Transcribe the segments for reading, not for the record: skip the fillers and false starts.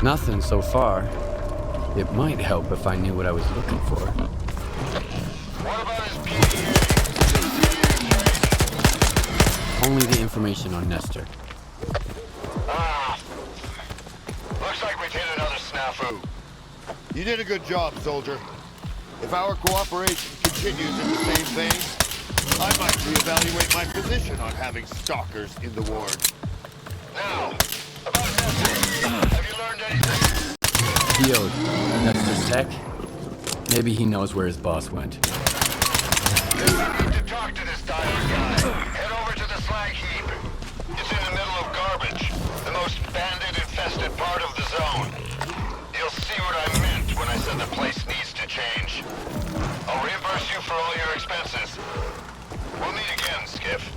Nothing so far. It might help if I knew what I was looking for. What about his PDA? Only the information on Nestor. Looks like we've hit another snafu. You did a good job, soldier. If our cooperation continues in the same vein, I might reevaluate my position on having stalkers in the ward. Now, about Nestor. Have you learned anything? PO'd. Nestor's tech? Maybe he knows where his boss went. If you need to talk to this diver guy, head over to the slag heap. It's in the middle of garbage, the most bandit-infested part of the zone. You'll see what I meant when I said the place needs to change. I'll reimburse you for all your expenses. We'll meet again, Skiff.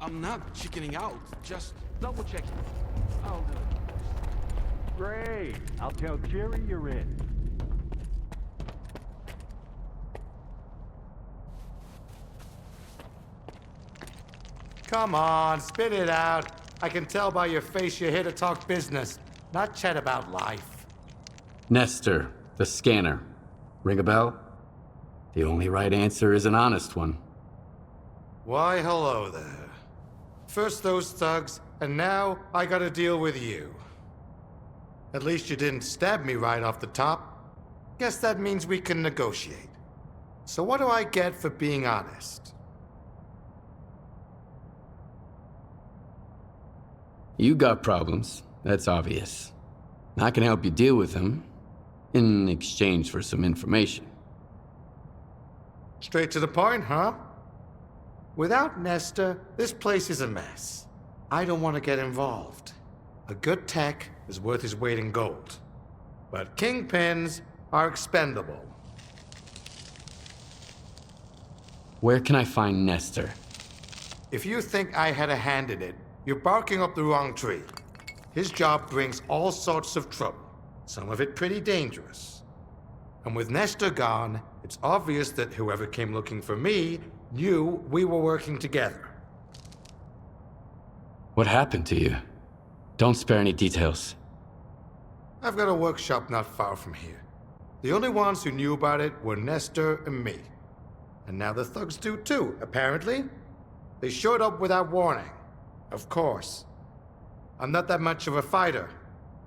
I'm not chickening out, just double checking. I'll do it. Great. I'll tell Jerry you're in. Come on, spit it out. I can tell by your face you're here to talk business, not chat about life. Nestor, the scanner. Ring a bell? The only right answer is an honest one. Why, hello there. First those thugs, and now I gotta deal with you. At least you didn't stab me right off the top. Guess that means we can negotiate. So what do I get for being honest? You got problems, that's obvious. I can help you deal with them, in exchange for some information. Straight to the point, huh? Without Nestor, this place is a mess. I don't want to get involved. A good tech is worth his weight in gold. But kingpins are expendable. Where can I find Nestor? If you think I had a hand in it, you're barking up the wrong tree. His job brings all sorts of trouble, some of it pretty dangerous. And with Nestor gone, it's obvious that whoever came looking for me knew we were working together. What happened to you? Don't spare any details. I've got a workshop not far from here. The only ones who knew about it were Nestor and me. And now the thugs do too, apparently. They showed up without warning. Of course. I'm not that much of a fighter.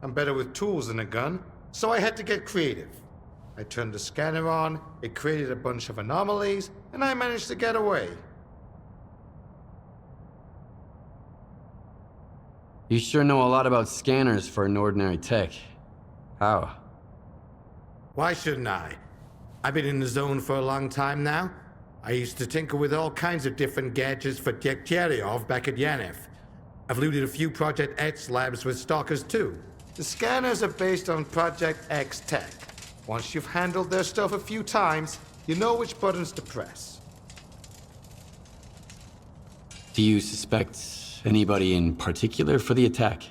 I'm better with tools than a gun, so I had to get creative. I turned the scanner on, it created a bunch of anomalies, and I managed to get away. You sure know a lot about scanners for an ordinary tech. How? Why shouldn't I? I've been in the zone for a long time now. I used to tinker with all kinds of different gadgets for Degtyaryov back at Yanef. I've looted a few Project X labs with stalkers too. The scanners are based on Project X tech. Once you've handled their stuff a few times, You know which buttons to press. Do you suspect anybody in particular for the attack?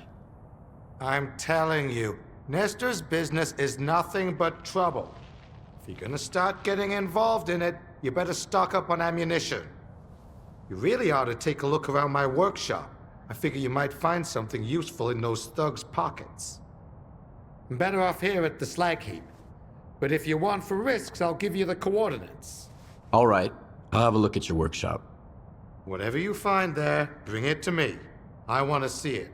I'm telling you, Nestor's business is nothing but trouble. If you're gonna start getting involved in it, you better stock up on ammunition. You really ought to take a look around my workshop. I figure you might find something useful in those thugs' pockets. I'm better off here at the slag heap. But if you want for risks, I'll give you the coordinates. All right, I'll have a look at your workshop. Whatever you find there, bring it to me. I want to see it.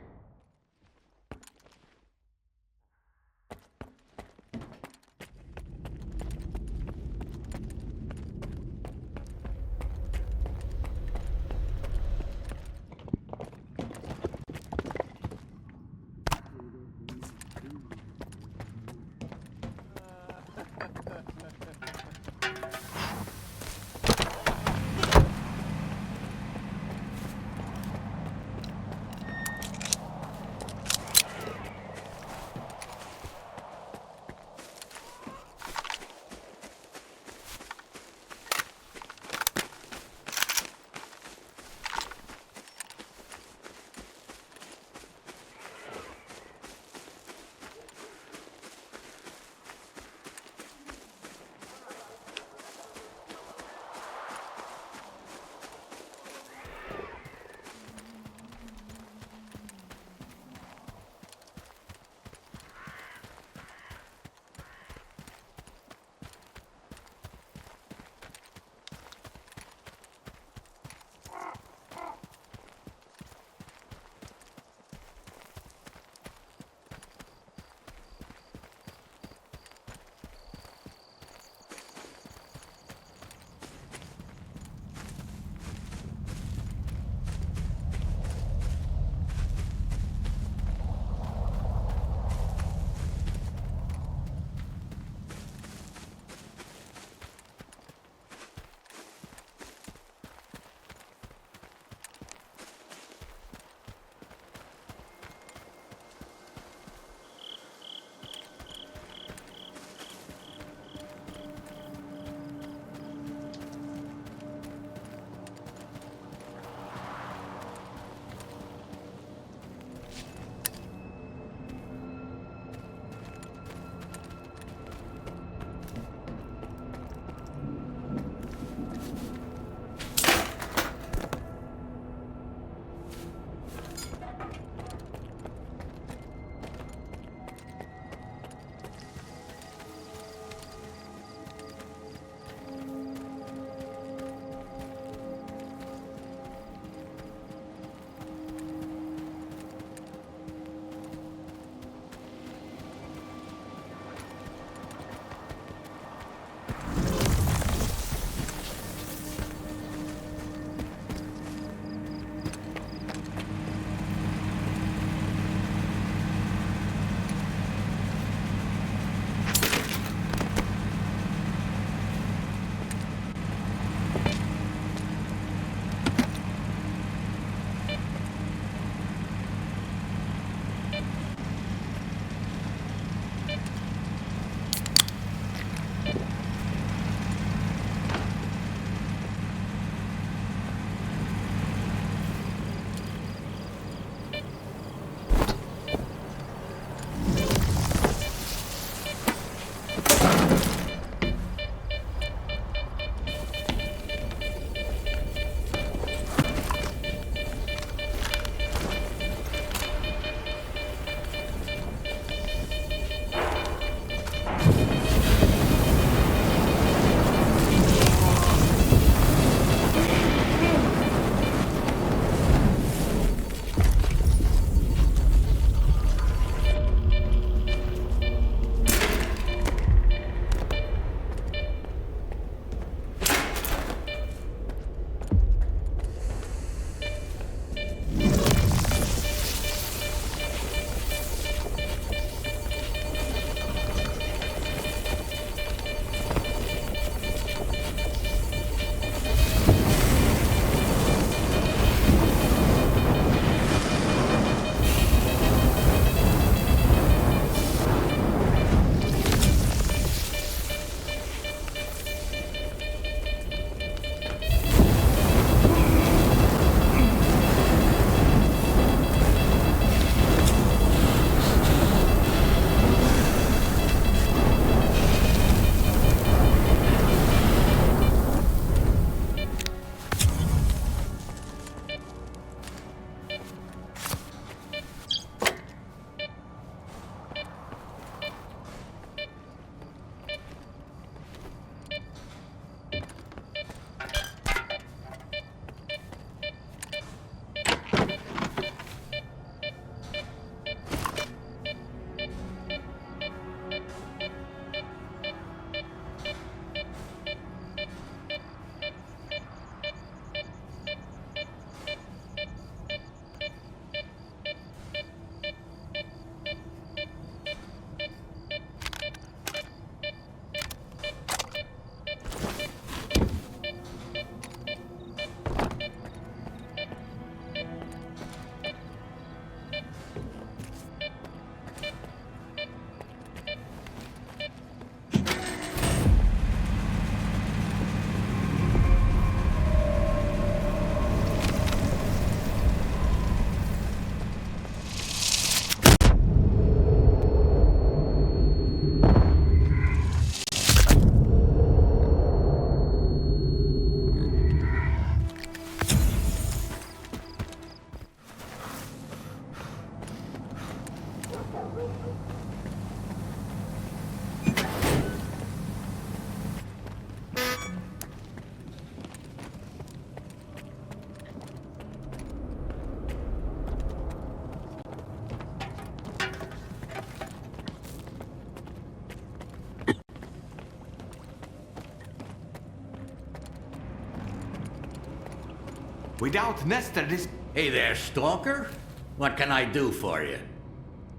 Without Nestor, this... Hey there, Stalker. What can I do for you?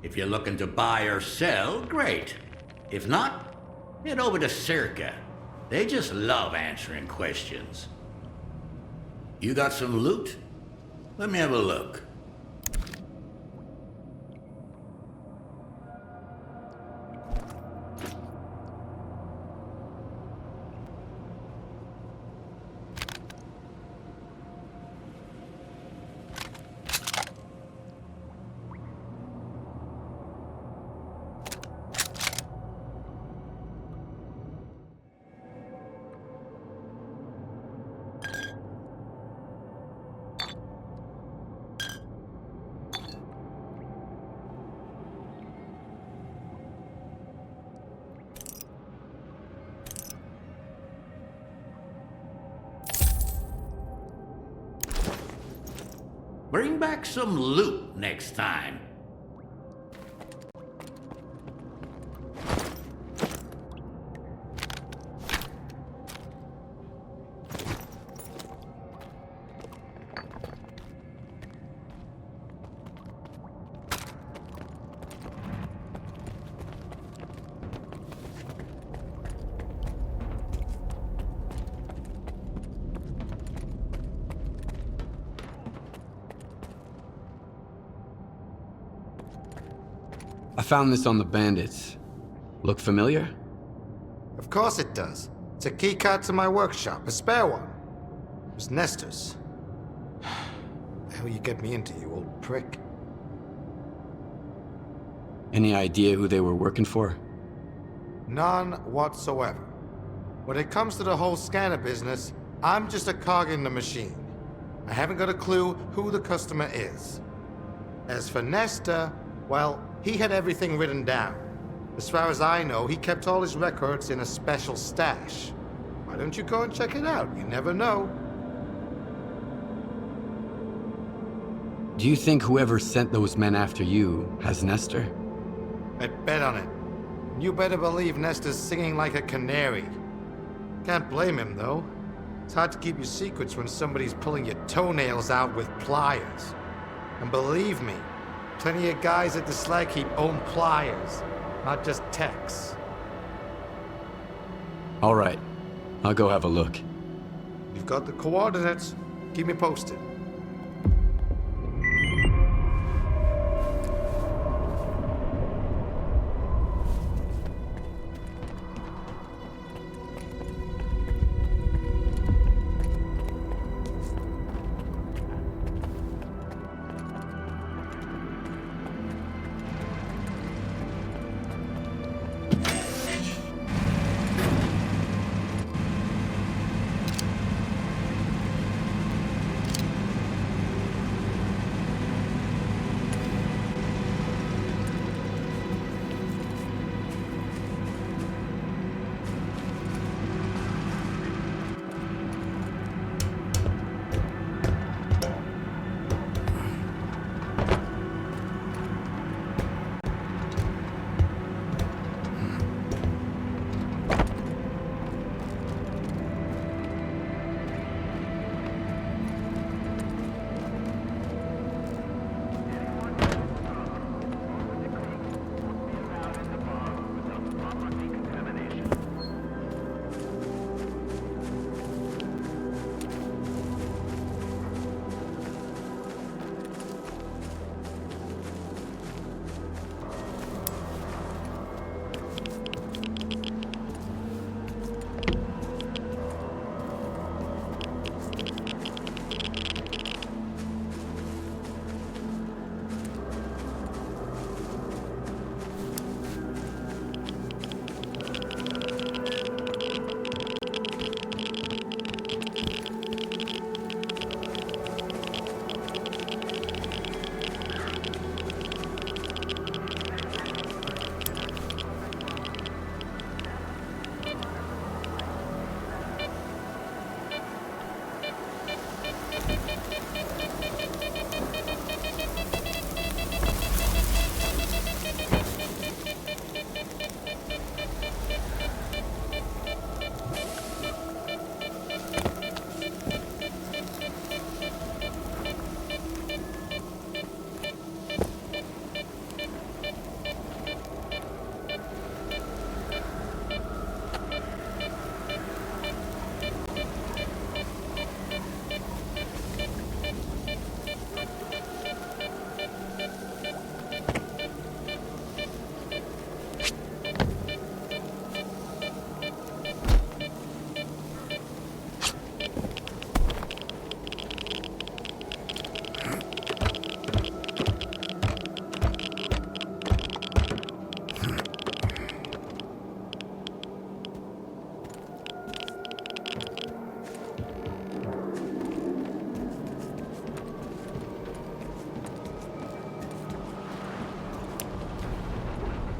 If you're looking to buy or sell, great. If not, head over to Circa. They just love answering questions. You got some loot? Let me have a look. Bring back some loot next time. I found this on the bandits. Look familiar? Of course it does. It's a keycard to my workshop, a spare one. It was Nestor's. The hell you get me into, you old prick? Any idea who they were working for? None whatsoever. When it comes to the whole scanner business, I'm just a cog in the machine. I haven't got a clue who the customer is. As for Nestor, well, he had everything written down. As far as I know, he kept all his records in a special stash. Why don't you go and check it out? You never know. Do you think whoever sent those men after you has Nestor? I'd bet on it. You better believe Nestor's singing like a canary. Can't blame him, though. It's hard to keep your secrets when somebody's pulling your toenails out with pliers. And believe me, plenty of guys at the slag heap own pliers, not just techs. All right. I'll go have a look. You've got the coordinates. Keep me posted.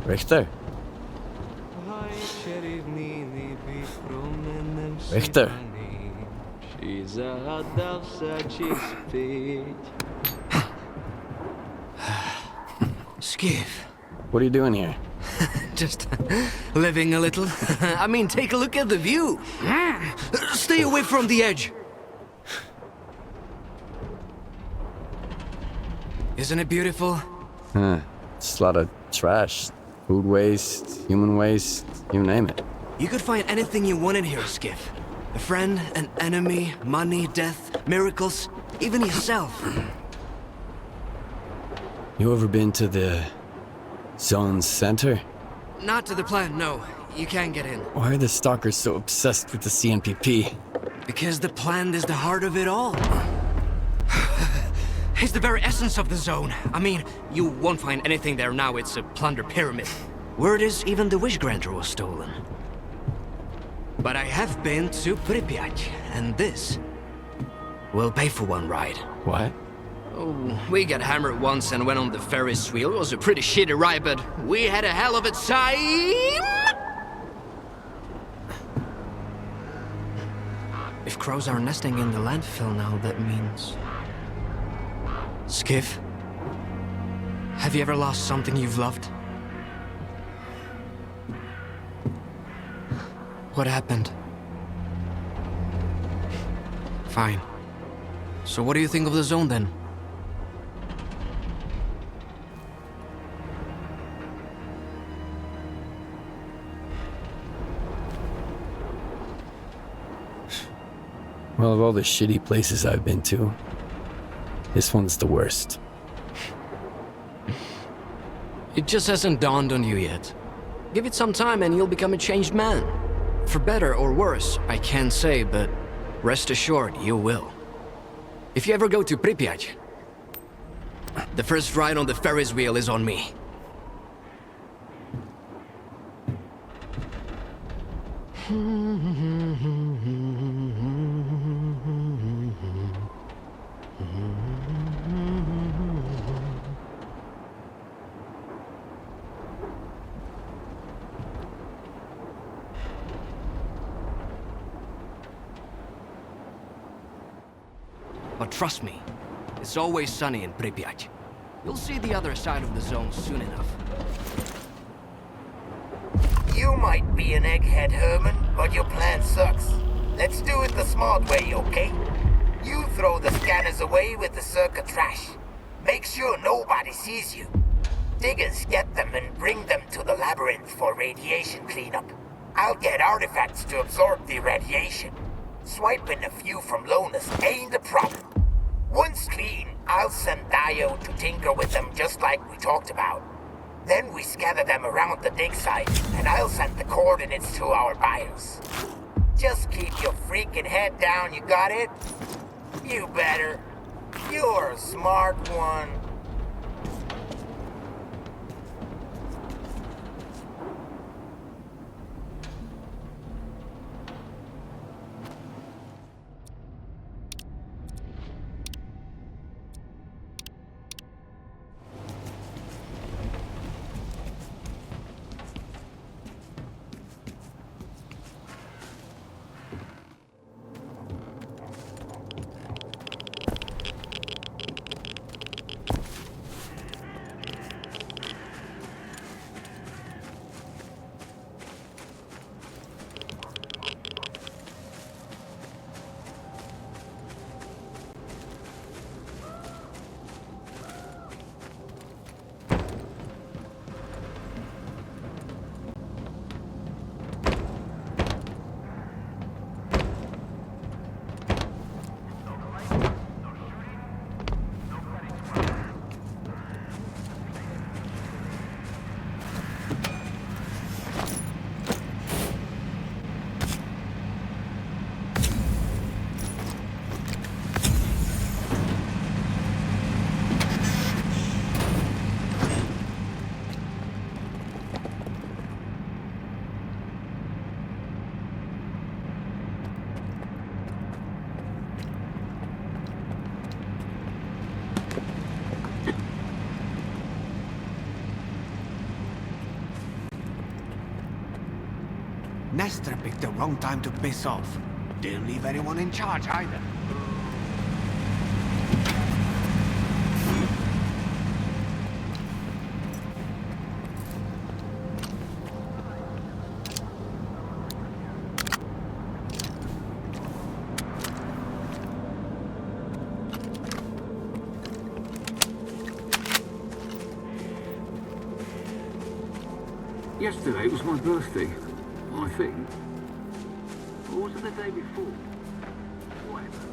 Richter? Richter? Skiff. What are you doing here? Just living a little. I mean, take a look at the view. Stay away from the edge. Isn't it beautiful? It's a lot of trash. Food waste, human waste, you name it. You could find anything you wanted here, Skiff. A friend, an enemy, money, death, miracles, even yourself. You ever been to the Zone's center? Not to the plant, no. You can't get in. Why are the stalkers so obsessed with the CNPP? Because the plant is the heart of it all. It's the very essence of the zone. I mean, you won't find anything there now. It's a plunder pyramid. Word is even the wish granter was stolen. But I have been to Pripyat, and this will pay for one ride. What? Oh, we got hammered once and went on the Ferris wheel. It was a pretty shitty ride, but we had a hell of a time! If crows are nesting in the landfill now, that means... Skiff, have you ever lost something you've loved? What happened? Fine. So what do you think of the zone then? Well, of all the shitty places I've been to, this one's the worst. It just hasn't dawned on you yet. Give it some time and you'll become a changed man. For better or worse, I can't say, but rest assured you will. If you ever go to Pripyat, the first ride on the Ferris wheel is on me. But trust me, it's always sunny in Pripyat. You'll see the other side of the zone soon enough. You might be an egghead, Herman, but your plan sucks. Let's do it the smart way, okay? You throw the scanners away with the circa trash. Make sure nobody sees you. Diggers get them and bring them to the labyrinth for radiation cleanup. I'll get artifacts to absorb the radiation. Swiping a few from Lonus ain't a problem. Once clean, I'll send Dio to tinker with them just like we talked about. Then we scatter them around the dig site, and I'll send the coordinates to our buyers. Just keep your freaking head down, you got it? You better. You're a smart one. Nestor picked the wrong time to piss off. Didn't leave anyone in charge either. Yesterday was my birthday, I think. Or was it the day before? Whatever.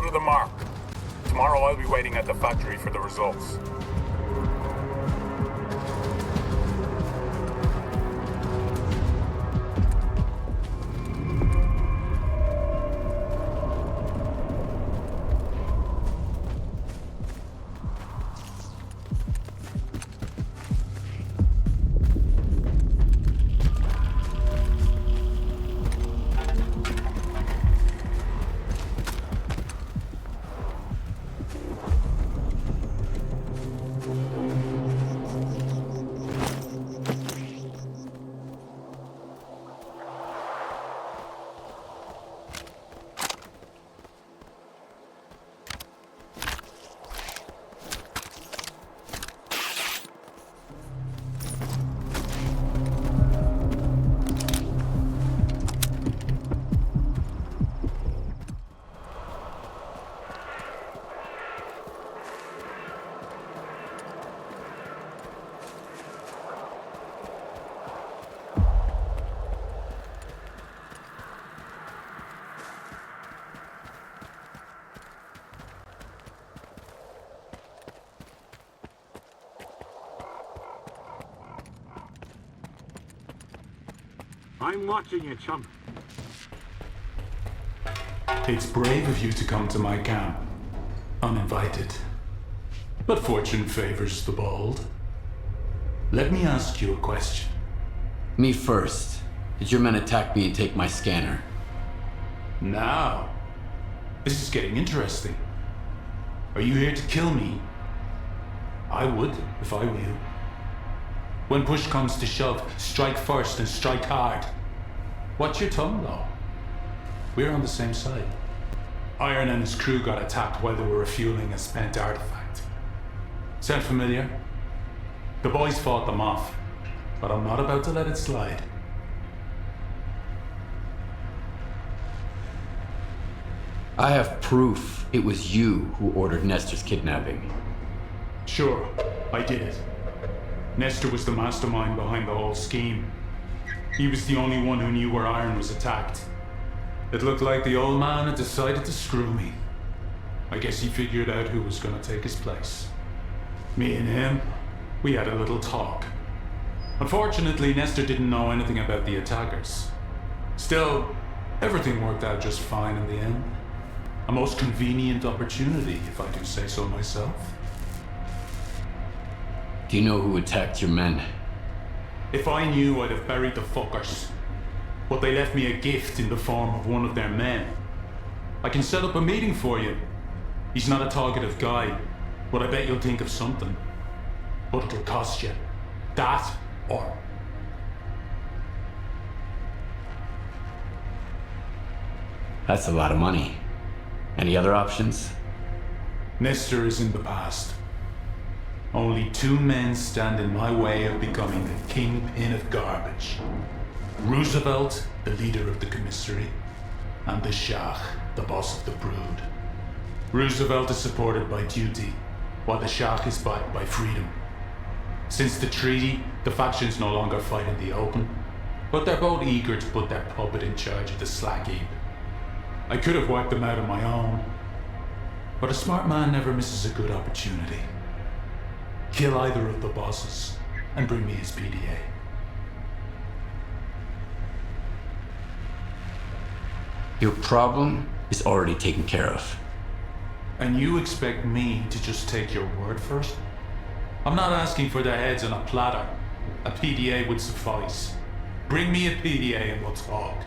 to the mark. Tomorrow I'll be waiting at the factory for the results. I'm watching you, chump. It's brave of you to come to my camp, uninvited. But fortune favors the bold. Let me ask you a question. Me first. Did your men attack me and take my scanner? Now, this is getting interesting. Are you here to kill me? I would, if I were you. When push comes to shove, strike first and strike hard. Watch your tongue, though. We're on the same side. Iron and his crew got attacked while they were refueling a spent artifact. Sound familiar? The boys fought them off, but I'm not about to let it slide. I have proof it was you who ordered Nestor's kidnapping. Sure, I did it. Nestor was the mastermind behind the whole scheme. He was the only one who knew where Iron was attacked. It looked like the old man had decided to screw me. I guess he figured out who was gonna take his place. Me and him, we had a little talk. Unfortunately, Nestor didn't know anything about the attackers. Still, everything worked out just fine in the end. A most convenient opportunity, if I do say so myself. Do you know who attacked your men? If I knew, I'd have buried the fuckers. But they left me a gift in the form of one of their men. I can set up a meeting for you. He's not a talkative guy, but I bet you'll think of something. But it'll cost you. That or... That's a lot of money. Any other options? Nestor is in the past. Only two men stand in my way of becoming the kingpin of garbage. Roosevelt, the leader of the commissary, and the Shah, the boss of the brood. Roosevelt is supported by duty, while the Shah is backed by freedom. Since the treaty, the factions no longer fight in the open, but they're both eager to put their puppet in charge of the slack heap. I could have wiped them out on my own, but a smart man never misses a good opportunity. Kill either of the bosses, and bring me his PDA. Your problem is already taken care of. And you expect me to just take your word for it? I'm not asking for their heads on a platter. A PDA would suffice. Bring me a PDA and we'll talk.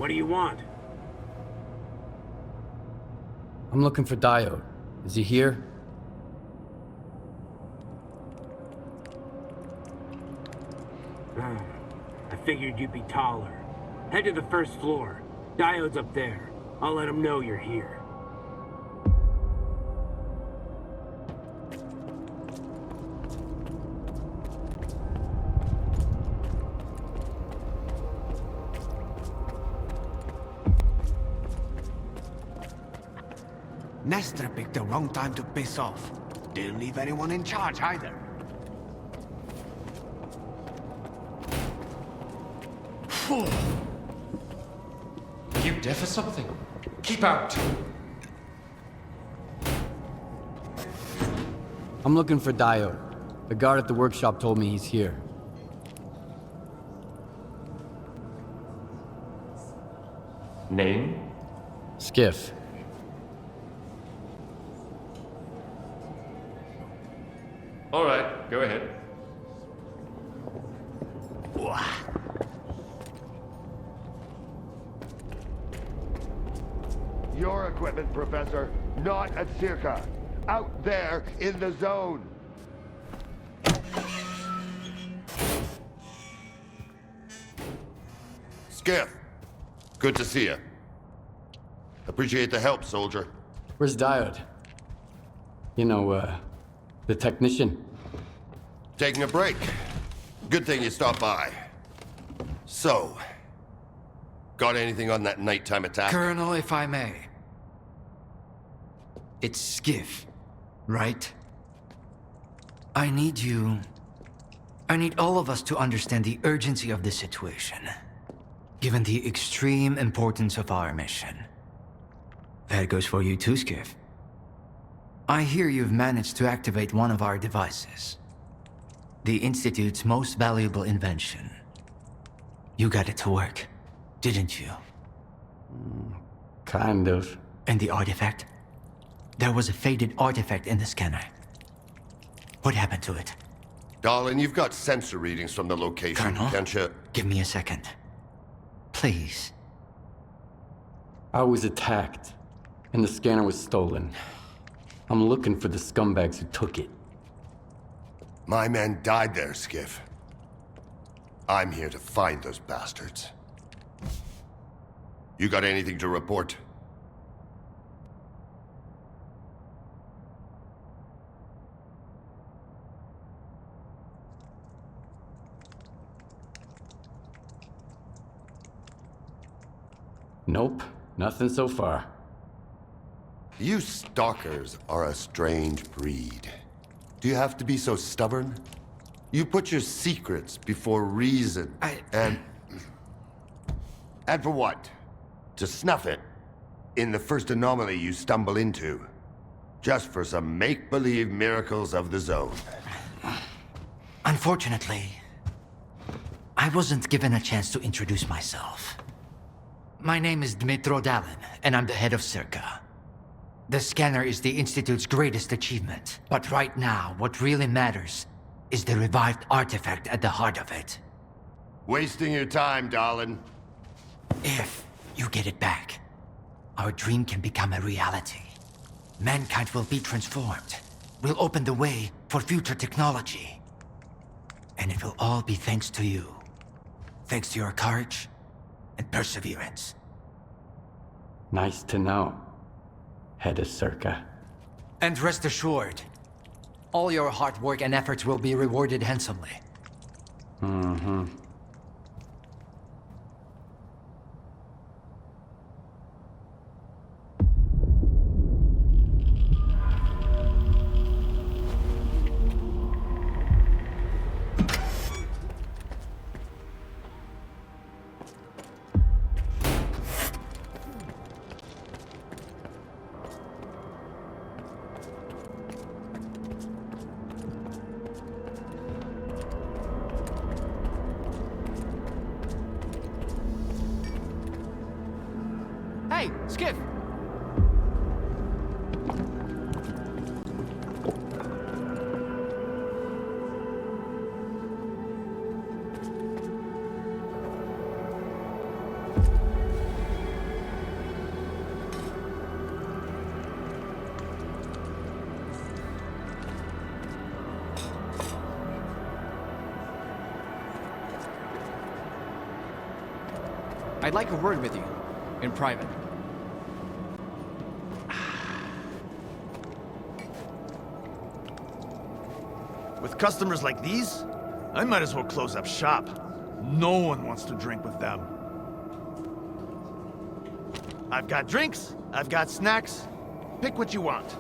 What do you want? I'm looking for Diode. Is he here? I figured you'd be taller. Head to the first floor. Diode's up there. I'll let him know you're here. Nestor picked the wrong time to piss off. Didn't leave anyone in charge either. You deaf or something? Keep out! I'm looking for Diode. The guard at the workshop told me he's here. Name? Skiff. All right, go ahead. Your equipment, Professor, not at Circa. Out there in the zone. Skiff, good to see you. Appreciate the help, soldier. Where's Diode? You know, the technician. Taking a break. Good thing you stopped by. So, got anything on that nighttime attack? Colonel, if I may. It's Skiff, right? I need all of us to understand the urgency of the situation, given the extreme importance of our mission. That goes for you too, Skiff. I hear you've managed to activate one of our devices. The Institute's most valuable invention. You got it to work, didn't you? Kind of. And the artifact? There was a faded artifact in the scanner. What happened to it? Darling, you've got sensor readings from the location, Colonel, can't you? Give me a second. Please. I was attacked, and the scanner was stolen. I'm looking for the scumbags who took it. My men died there, Skiff. I'm here to find those bastards. You got anything to report? Nope, nothing so far. You stalkers are a strange breed. Do you have to be so stubborn? You put your secrets before reason. And for what? To snuff it in the first anomaly you stumble into. Just for some make-believe miracles of the zone. Unfortunately, I wasn't given a chance to introduce myself. My name is Dmitro Dalin, and I'm the head of Circa. The scanner is the Institute's greatest achievement. But right now, what really matters is the revived artifact at the heart of it. Wasting your time, darling. If you get it back, our dream can become a reality. Mankind will be transformed. We'll open the way for future technology. And it will all be thanks to you. Thanks to your courage and perseverance. Nice to know, head of Circa. And rest assured, all your hard work and efforts will be rewarded handsomely. Mm-hmm. Hey, Skiff! I'd like a word with you. In private. With customers like these, I might as well close up shop. No one wants to drink with them. I've got drinks, I've got snacks. Pick what you want.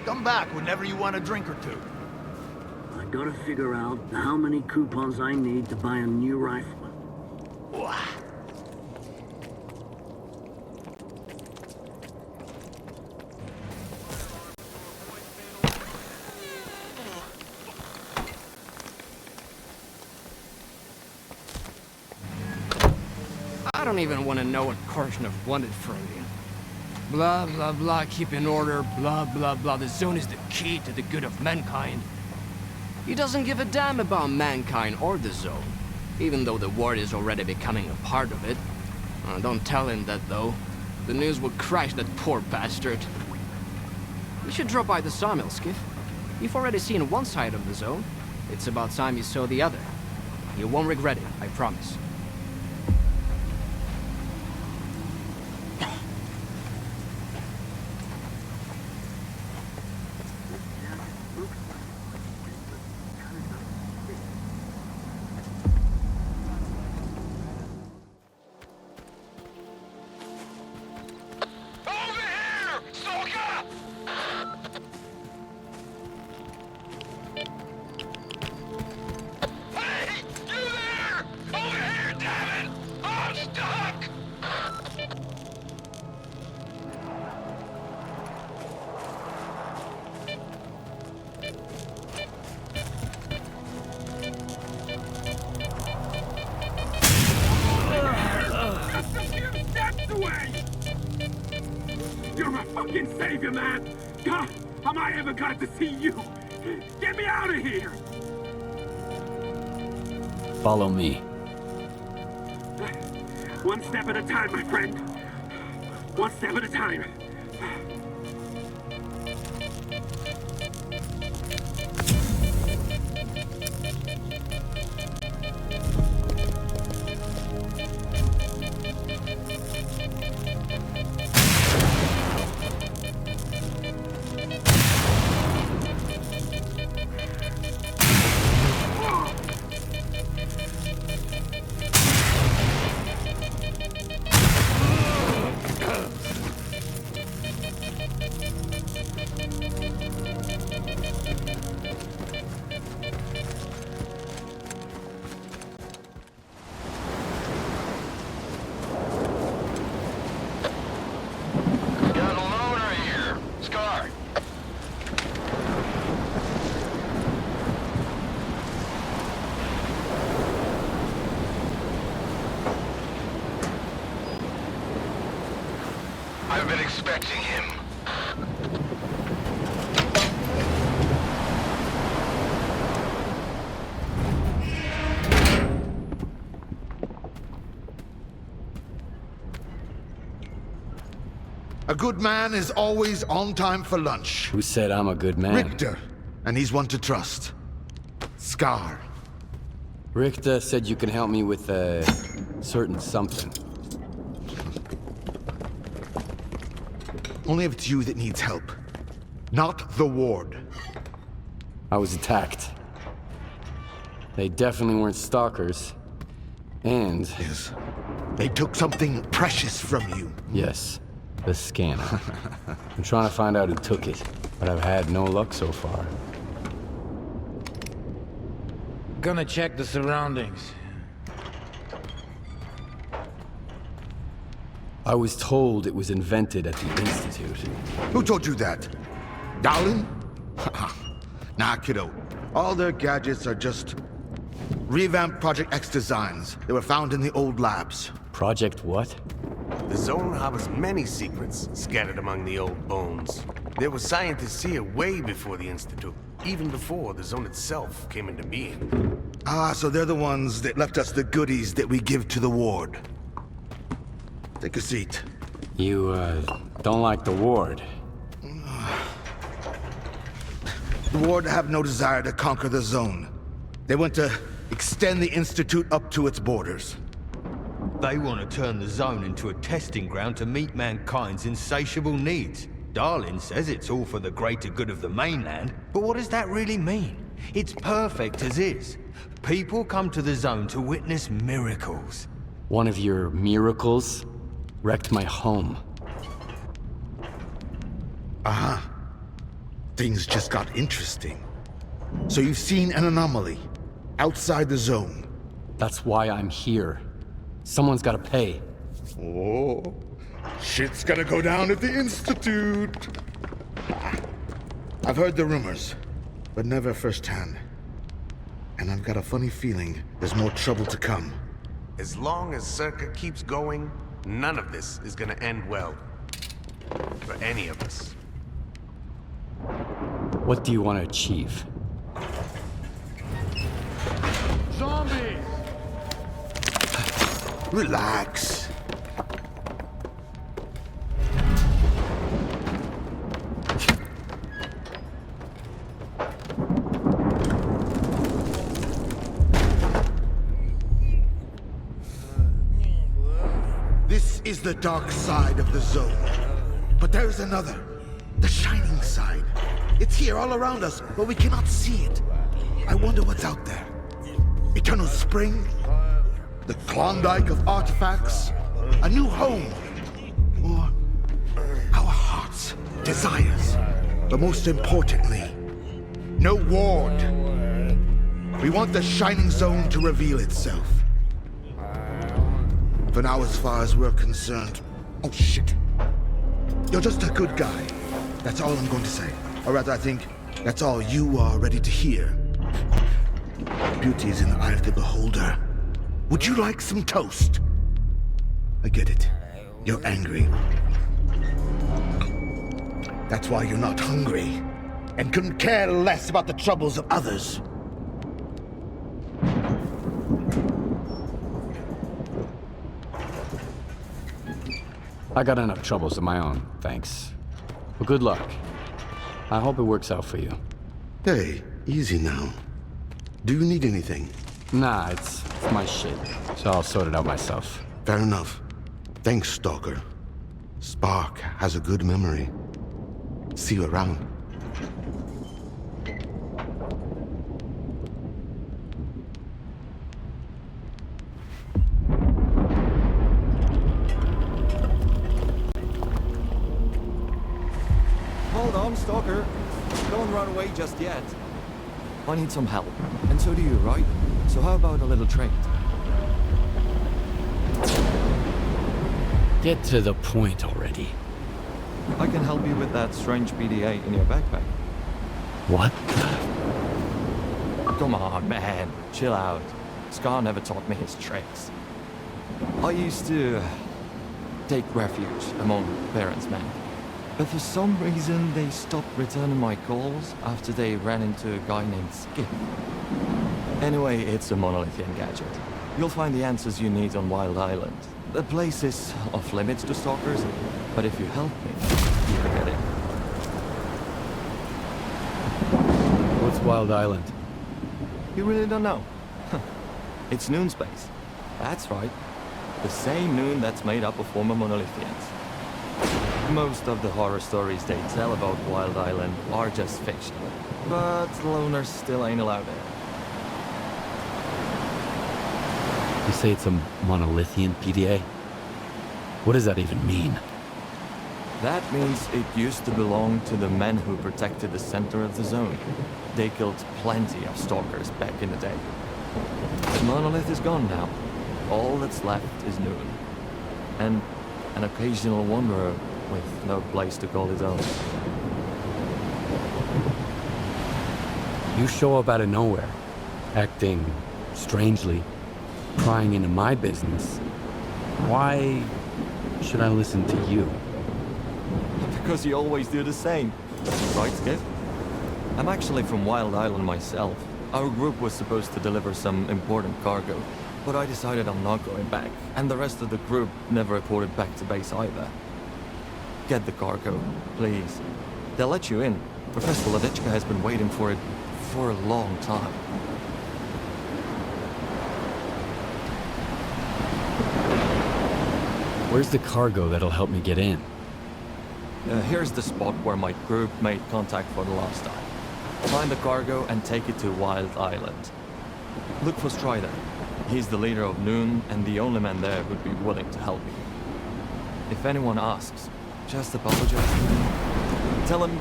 Come back whenever you want a drink or two. I gotta figure out how many coupons I need to buy a new rifle. I don't even want to know what Korshunov wanted from you. Blah, blah, blah, keep in order, blah, blah, blah. The zone is the key to the good of mankind. He doesn't give a damn about mankind or the zone, even though the war is already becoming a part of it. Don't tell him that, though. The news will crash that poor bastard. You should drop by the sawmill, Skiff. You've already seen one side of the zone. It's about time you saw the other. You won't regret it, I promise. You're my fucking savior, man! God, am I ever glad to see you? Get me out of here! Follow me. One step at a time, my friend. One step at a time. I've been expecting him. A good man is always on time for lunch. Who said I'm a good man? Richter, and he's one to trust. Scar. Richter said you can help me with a certain something. Only if it's you that needs help, not the ward. I was attacked. They definitely weren't stalkers. And... Yes. They took something precious from you. Yes. The scanner. I'm trying to find out who took it, but I've had no luck so far. Gonna check the surroundings. I was told it was invented at the Institute. Who told you that? Darlin? Nah, kiddo. All their gadgets are just revamped Project X designs. They were found in the old labs. Project what? The Zone harbors many secrets scattered among the old bones. There were scientists here way before the Institute, even before the Zone itself came into being. Ah, so they're the ones that left us the goodies that we give to the ward. Take a seat. You, don't like the ward? The ward have no desire to conquer the Zone. They want to extend the Institute up to its borders. They want to turn the Zone into a testing ground to meet mankind's insatiable needs. Darlin says it's all for the greater good of the mainland, but what does that really mean? It's perfect as is. People come to the Zone to witness miracles. One of your miracles wrecked my home. Uh-huh. Things just got interesting. So you've seen an anomaly outside the Zone. That's why I'm here. Someone's gotta pay. Oh, shit's gonna go down at the Institute. I've heard the rumors, but never firsthand. And I've got a funny feeling there's more trouble to come. As long as Circa keeps going, none of this is gonna end well. For any of us. What do you want to achieve? Zombies! Relax. This is the dark side of the Zone. But there's another. The shining side. It's here all around us, but we cannot see it. I wonder what's out there. Eternal spring? The Klondike of artifacts? A new home? Or our hearts, desires? But most importantly, no ward. We want the Shining Zone to reveal itself. For now, as far as we're concerned... Oh, shit. You're just a good guy. That's all I'm going to say. Or rather, I think that's all you are ready to hear. Beauty is in the eye of the beholder. Would you like some toast? I get it. You're angry. That's why you're not hungry. And couldn't care less about the troubles of others. I got enough troubles of my own, thanks. Well, good luck. I hope it works out for you. Hey, easy now. Do you need anything? Nah, it's my shit, so I'll sort it out myself. Fair enough. Thanks, Stalker. Spark has a good memory. See you around. Hold on, Stalker. Don't run away just yet. I need some help, and so do you, right? So how about a little trade? Get to the point already. I can help you with that strange PDA in your backpack. What? Come on, man. Chill out. Scar never taught me his tricks. I used to take refuge among parents' men. But for some reason, they stopped returning my calls after they ran into a guy named Skip. Anyway, it's a monolithian gadget. You'll find the answers you need on Wild Island. The place is off limits to stalkers, but if you help me, you can get it. What's Wild Island? You really don't know? It's Noon space. That's right. The same Noon that's made up of former monolithians. Most of the horror stories they tell about Wild Island are just fiction. But loners still ain't allowed there. You say it's a monolithian PDA? What does that even mean? That means it used to belong to the men who protected the center of the zone. They killed plenty of stalkers back in the day. The monolith is gone now. All that's left is Noon. And an occasional wanderer with no place to call his own. You show up out of nowhere, acting strangely, prying into my business. Why should I listen to you? Because you always do the same. Right, Skip? I'm actually from Wild Island myself. Our group was supposed to deliver some important cargo, but I decided I'm not going back, and the rest of the group never reported back to base either. Get the cargo, please. They'll let you in. Professor Ladichka has been waiting for it for a long time. Where's the cargo that'll help me get in? Here's the spot where my group made contact for the last time. Find the cargo and take it to Wild Island. Look for Strider. He's the leader of Noon and the only man there who'd be willing to help you. If anyone asks, just apologize to me. Tell him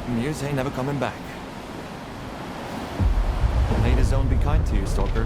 Muse ain't never coming back. May the Zone be kind to you, Stalker.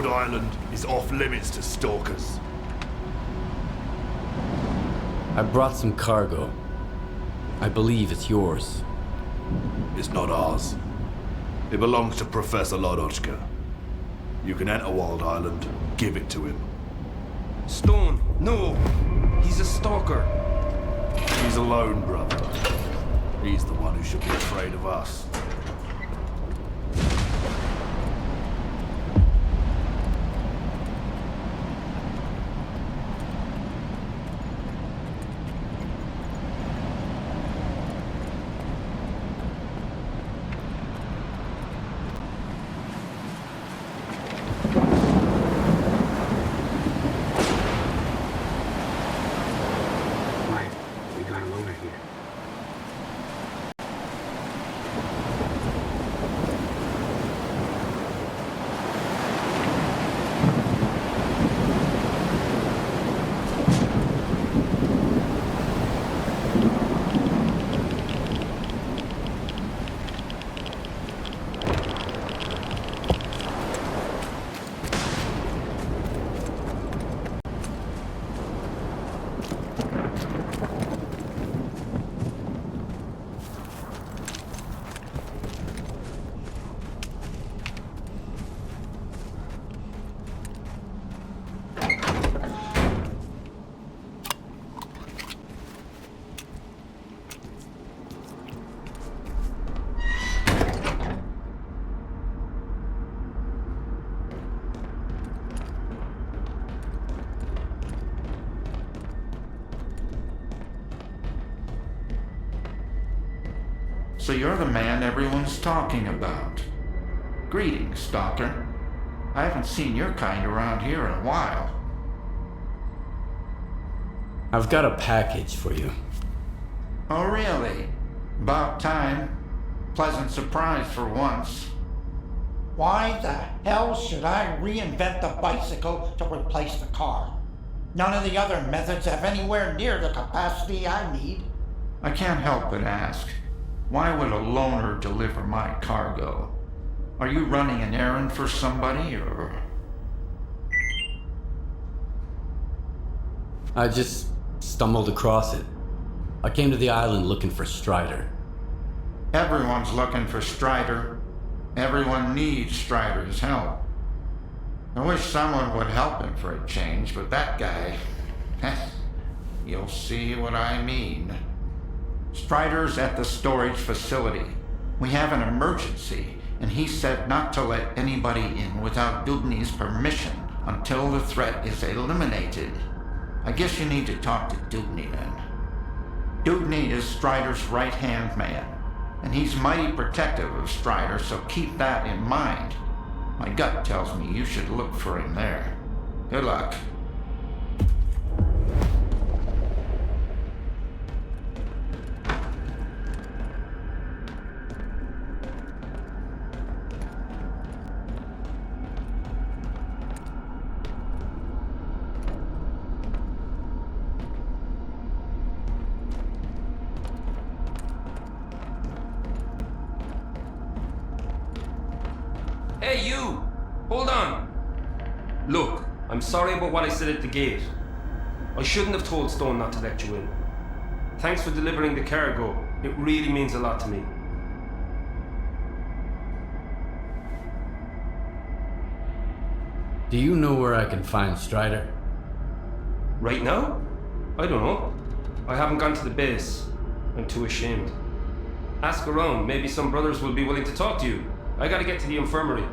island is off limits to stalkers. I brought some cargo. I believe it's yours. It's not ours. It belongs to Professor Lodochka. You can enter Wild Island, give it to him. Stone, no! He's a stalker. He's alone, brother. He's the one who should be afraid of us. So you're the man everyone's talking about. Greetings, Stalker. I haven't seen your kind around here in a while. I've got a package for you. Oh, really? About time. Pleasant surprise for once. Why the hell should I reinvent the bicycle to replace the car? None of the other methods have anywhere near the capacity I need. I can't help but ask. Why would a loner deliver my cargo? Are you running an errand for somebody, or...? I just stumbled across it. I came to the island looking for Strider. Everyone's looking for Strider. Everyone needs Strider's help. I wish someone would help him for a change, but that guy... You'll see what I mean. Strider's at the storage facility. We have an emergency, and he said not to let anybody in without Dubny's permission until the threat is eliminated. I guess you need to talk to Dubny then. Dubny is Strider's right-hand man, and he's mighty protective of Strider, so keep that in mind. My gut tells me you should look for him there. Good luck. Hey, you! Hold on! Look, I'm sorry about what I said at the gate. I shouldn't have told Stone not to let you in. Thanks for delivering the cargo. It really means a lot to me. Do you know where I can find Strider? Right now? I don't know. I haven't gone to the base. I'm too ashamed. Ask around, maybe some brothers will be willing to talk to you. I gotta get to the infirmary.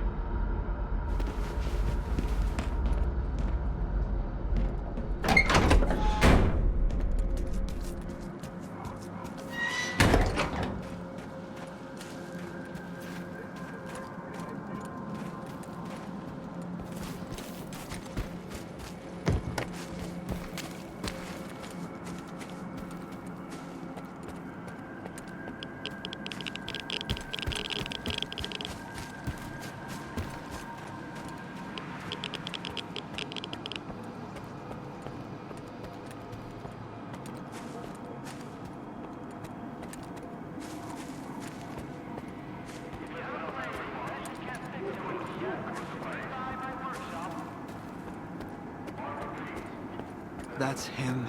That's him.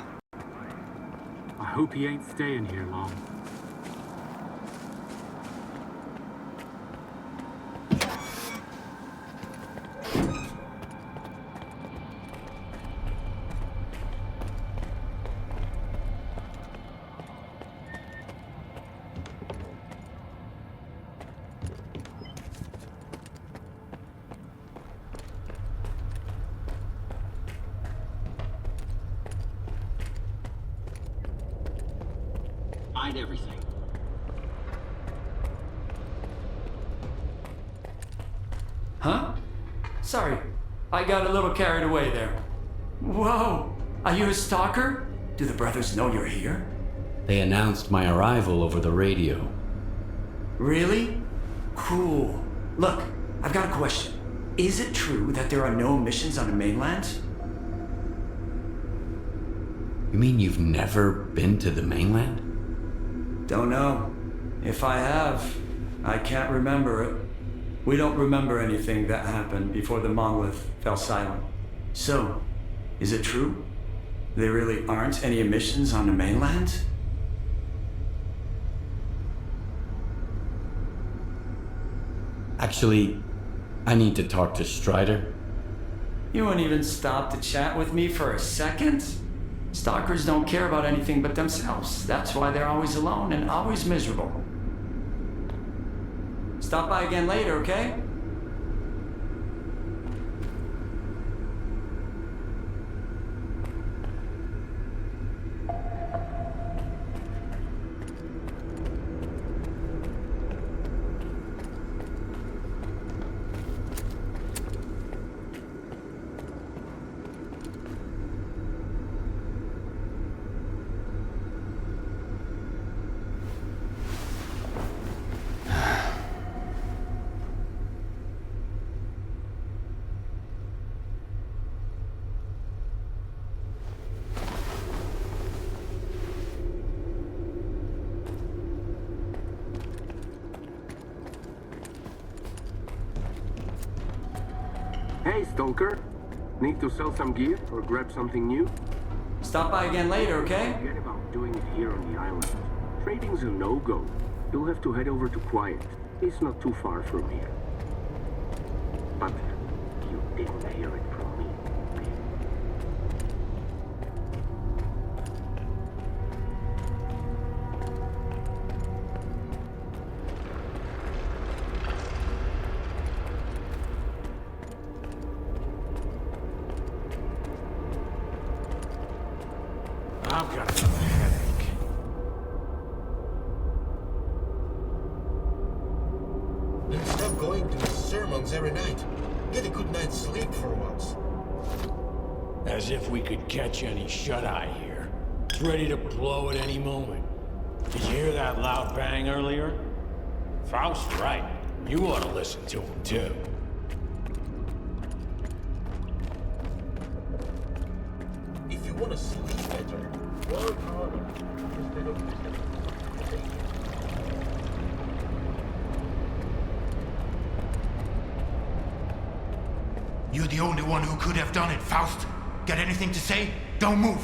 I hope he ain't staying here long. Hide everything. Huh? Sorry, I got a little carried away there. Whoa! Are you a stalker? Do the brothers know you're here? They announced my arrival over the radio. Really? Cool. Look, I've got a question. Is it true that there are no missions on the mainland? You mean you've never been to the mainland? Don't know. If I have, I can't remember it. We don't remember anything that happened before the monolith fell silent. So, is it true? There really aren't any emissions on the mainland? Actually, I need to talk to Strider. You won't even stop to chat with me for a second? Stalkers don't care about anything but themselves. That's why they're always alone and always miserable. Stop by again later, okay? Hey, Stalker. Need to sell some gear or grab something new? Stop by again later, okay? Forget about doing it here on the island. Trading's a no-go. You'll have to head over to Quiet. It's not too far from here. But you didn't hear it from me. I've got another headache. Then stop going to sermons every night. Get a good night's sleep for once. As if we could catch any shut-eye here. It's ready to blow at any moment. Did you hear that loud bang earlier? Faust's right. You ought to listen to him, too. If you want to sleep better, work harder instead of listening. You're the only one who could have done it, Faust. Got anything to say? Don't move.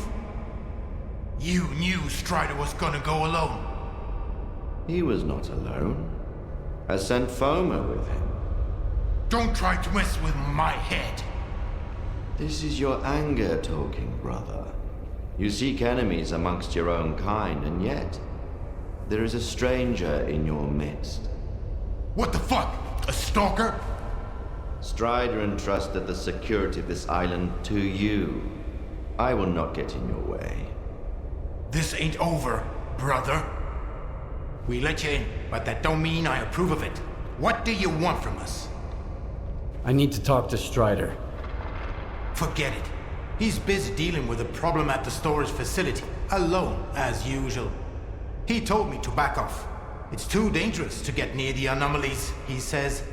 You knew Strider was gonna go alone. He was not alone. I sent Foma with him. Don't try to mess with my head. This is your anger talking, brother. You seek enemies amongst your own kind, and yet there is a stranger in your midst. What the fuck? A stalker? Strider entrusted the security of this island to you. I will not get in your way. This ain't over, brother. We let you in, but that don't mean I approve of it. What do you want from us? I need to talk to Strider. Forget it. He's busy dealing with a problem at the storage facility, alone, as usual. He told me to back off. It's too dangerous to get near the anomalies, he says.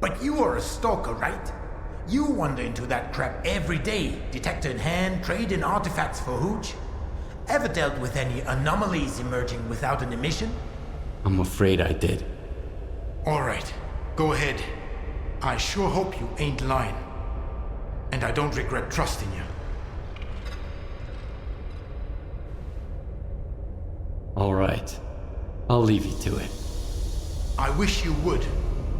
But you are a stalker, right? You wander into that crap every day, detector in hand, trading artifacts for hooch. Ever dealt with any anomalies emerging without an emission? I'm afraid I did. Alright, go ahead. I sure hope you ain't lying. And I don't regret trusting you. All right. I'll leave you to it. I wish you would.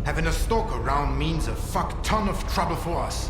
Having a stalker around means a fuck ton of trouble for us.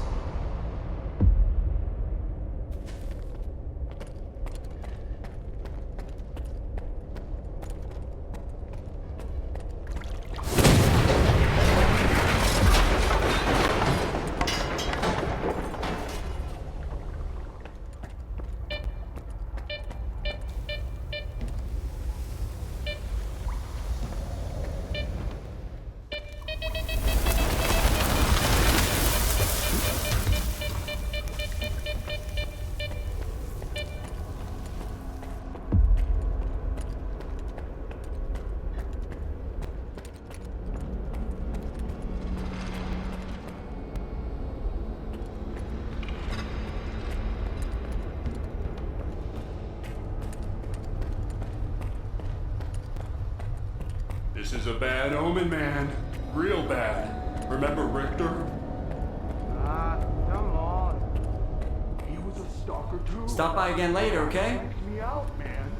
This is a bad omen, man. Real bad. Remember Richter? Come on. He was a stalker too. Stop by again later, okay? Freaked me out, man.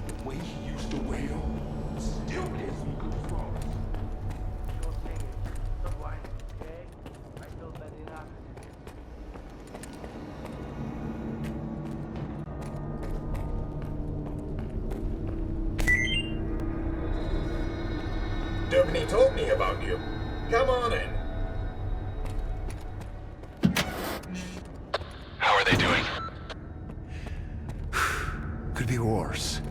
The way he used to wail still gives me goosebumps. Dubney told me about you. Come on in. How are they doing? Could be worse.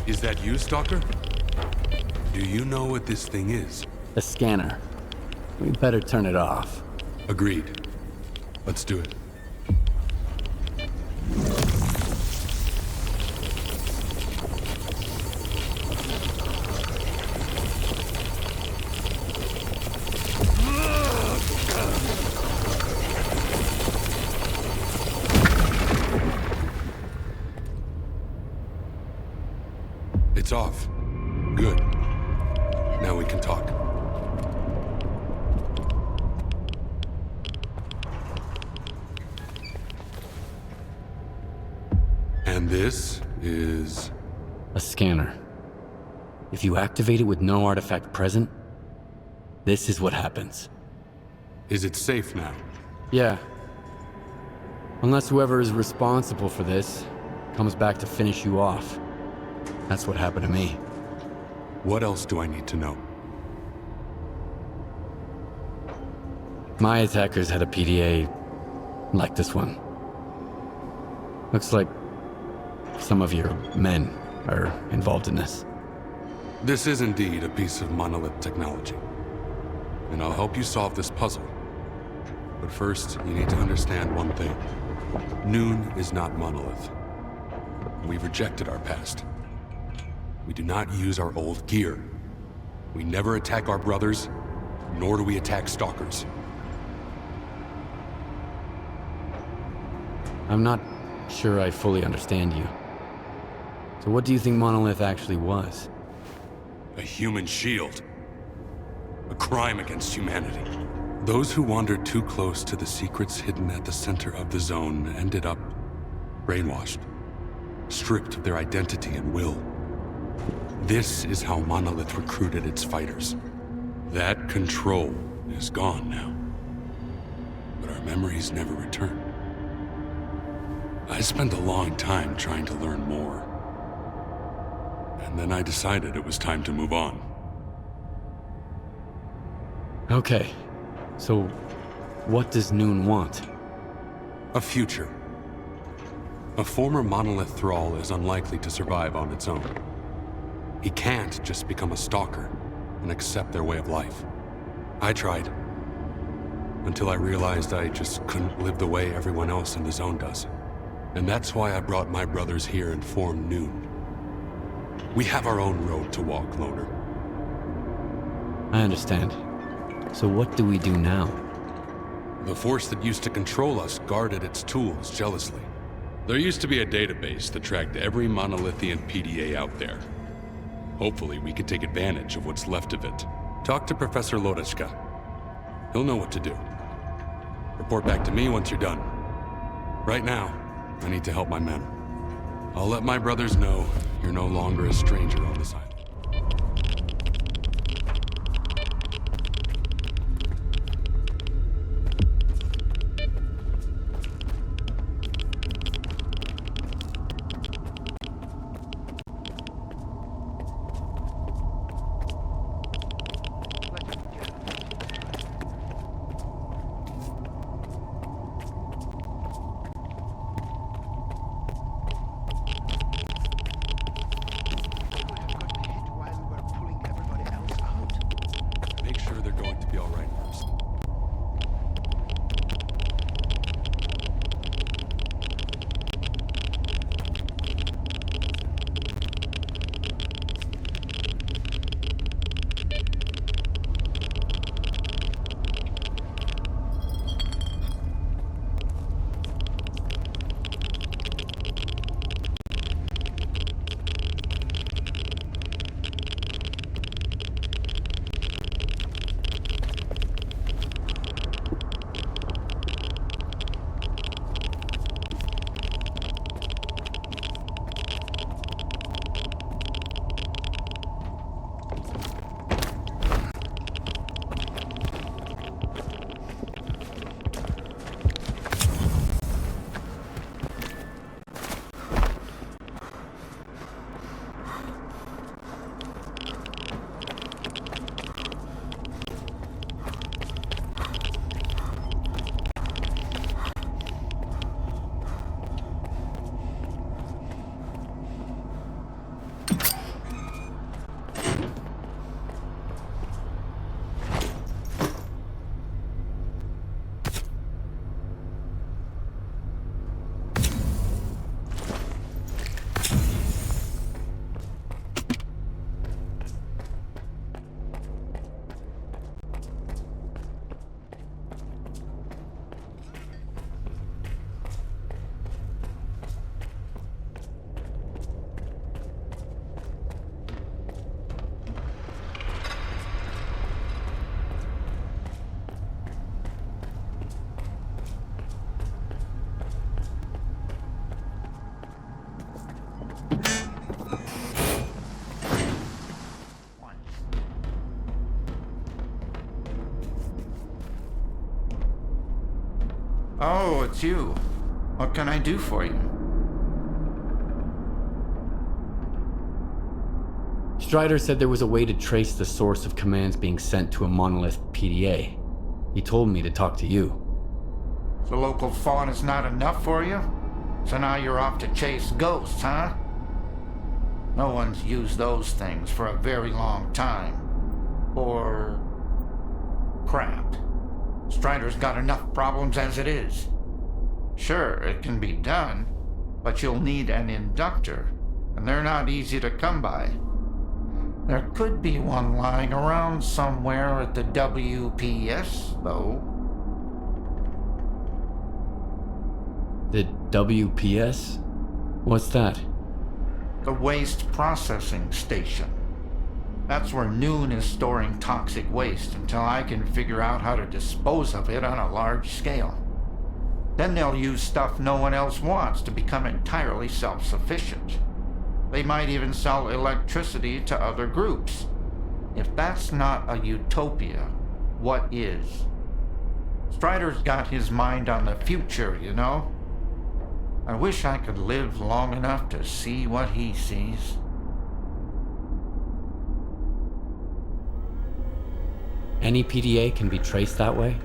Is that you, Stalker? Do you know what this thing is? A scanner. We better turn it off. Agreed. Let's do it. It's off. Good. Now we can talk. And this is... a scanner. If you activate it with no artifact present, this is what happens. Is it safe now? Yeah. Unless whoever is responsible for this comes back to finish you off. That's what happened to me. What else do I need to know? My attackers had a PDA like this one. Looks like some of your men are involved in this. This is indeed a piece of monolith technology. And I'll help you solve this puzzle. But first, you need to understand one thing. Noon is not monolith. We've rejected our past. We do not use our old gear. We never attack our brothers, nor do we attack stalkers. I'm not sure I fully understand you. So what do you think Monolith actually was? A human shield. A crime against humanity. Those who wandered too close to the secrets hidden at the center of the zone ended up brainwashed, stripped of their identity and will. This is how Monolith recruited its fighters. That control is gone now. But our memories never return. I spent a long time trying to learn more. And then I decided it was time to move on. Okay, so what does Noon want? A future. A former Monolith thrall is unlikely to survive on its own. He can't just become a stalker and accept their way of life. I tried, until I realized I just couldn't live the way everyone else in the zone does. And that's why I brought my brothers here and formed Noon. We have our own road to walk, Loner. I understand. So what do we do now? The force that used to control us guarded its tools jealously. There used to be a database that tracked every monolithian PDA out there. Hopefully we could take advantage of what's left of it. Talk to Professor Loreczka. He'll know what to do. Report back to me once you're done. Right now, I need to help my men. I'll let my brothers know you're no longer a stranger on this island. Oh, it's you. What can I do for you? Strider said there was a way to trace the source of commands being sent to a Monolith PDA. He told me to talk to you. The local fawn is not enough for you? So now you're off to chase ghosts, huh? No one's used those things for a very long time. Or crap. Strider's got enough problems as it is. Sure, it can be done, but you'll need an inductor, and they're not easy to come by. There could be one lying around somewhere at the WPS, though. The WPS? What's that? The Waste Processing Station. That's where Noon is storing toxic waste until I can figure out how to dispose of it on a large scale. Then they'll use stuff no one else wants to become entirely self-sufficient. They might even sell electricity to other groups. If that's not a utopia, what is? Strider's got his mind on the future, you know? I wish I could live long enough to see what he sees. Any PDA can be traced that way?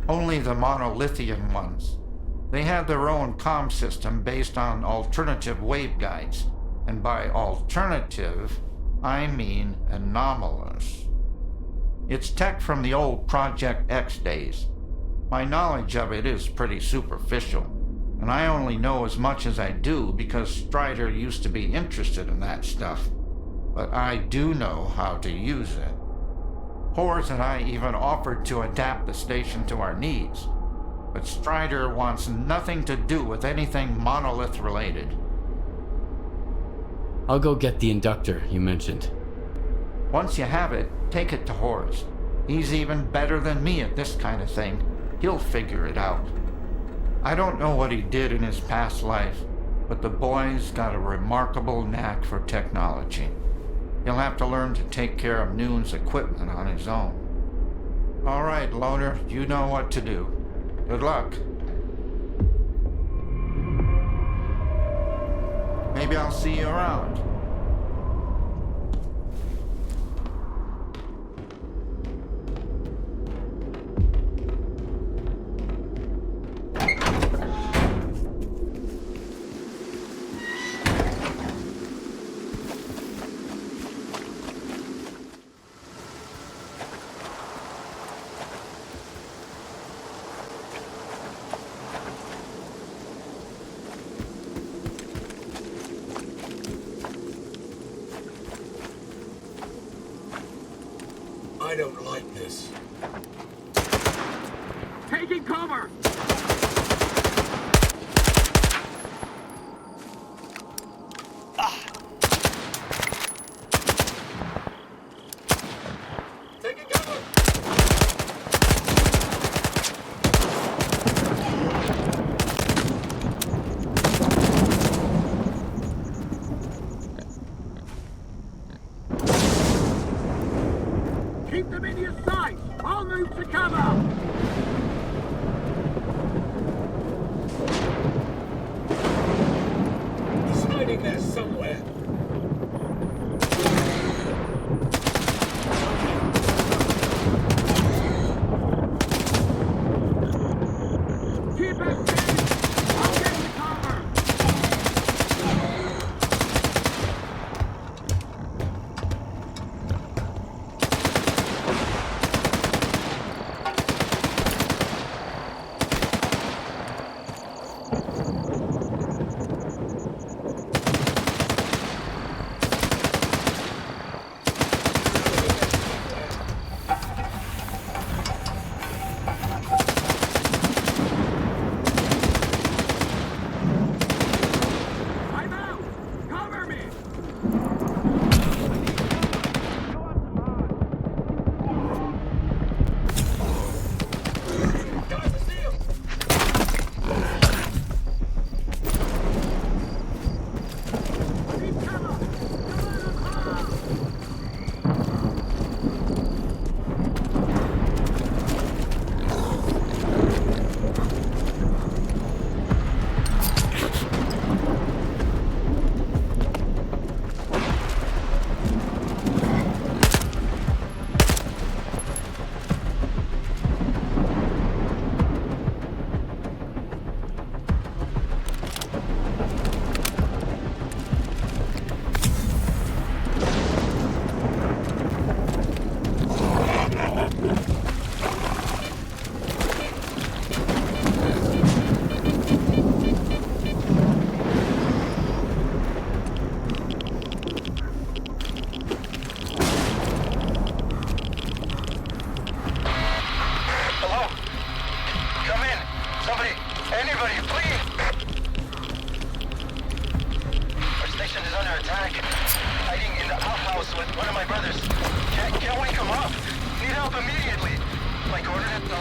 Only the monolithian ones. They have their own comm system based on alternative waveguides. And by alternative, I mean anomalous. It's tech from the old Project X days. My knowledge of it is pretty superficial, and I only know as much as I do because Strider used to be interested in that stuff. But I do know how to use it. Hors and I even offered to adapt the station to our needs, but Strider wants nothing to do with anything monolith related. I'll go get the inductor you mentioned. Once you have it, take it to Hors. He's even better than me at this kind of thing. He'll figure it out. I don't know what he did in his past life, but the boy's got a remarkable knack for technology. He'll have to learn to take care of Noon's equipment on his own. All right, Loner, you know what to do. Good luck. Maybe I'll see you around. I don't like this. Taking cover! Taking cover! Keep them in your sights! I'll move to cover! He's hiding there somewhere. Keep it in! I'll get you cover! help immediately. Like ordered at the...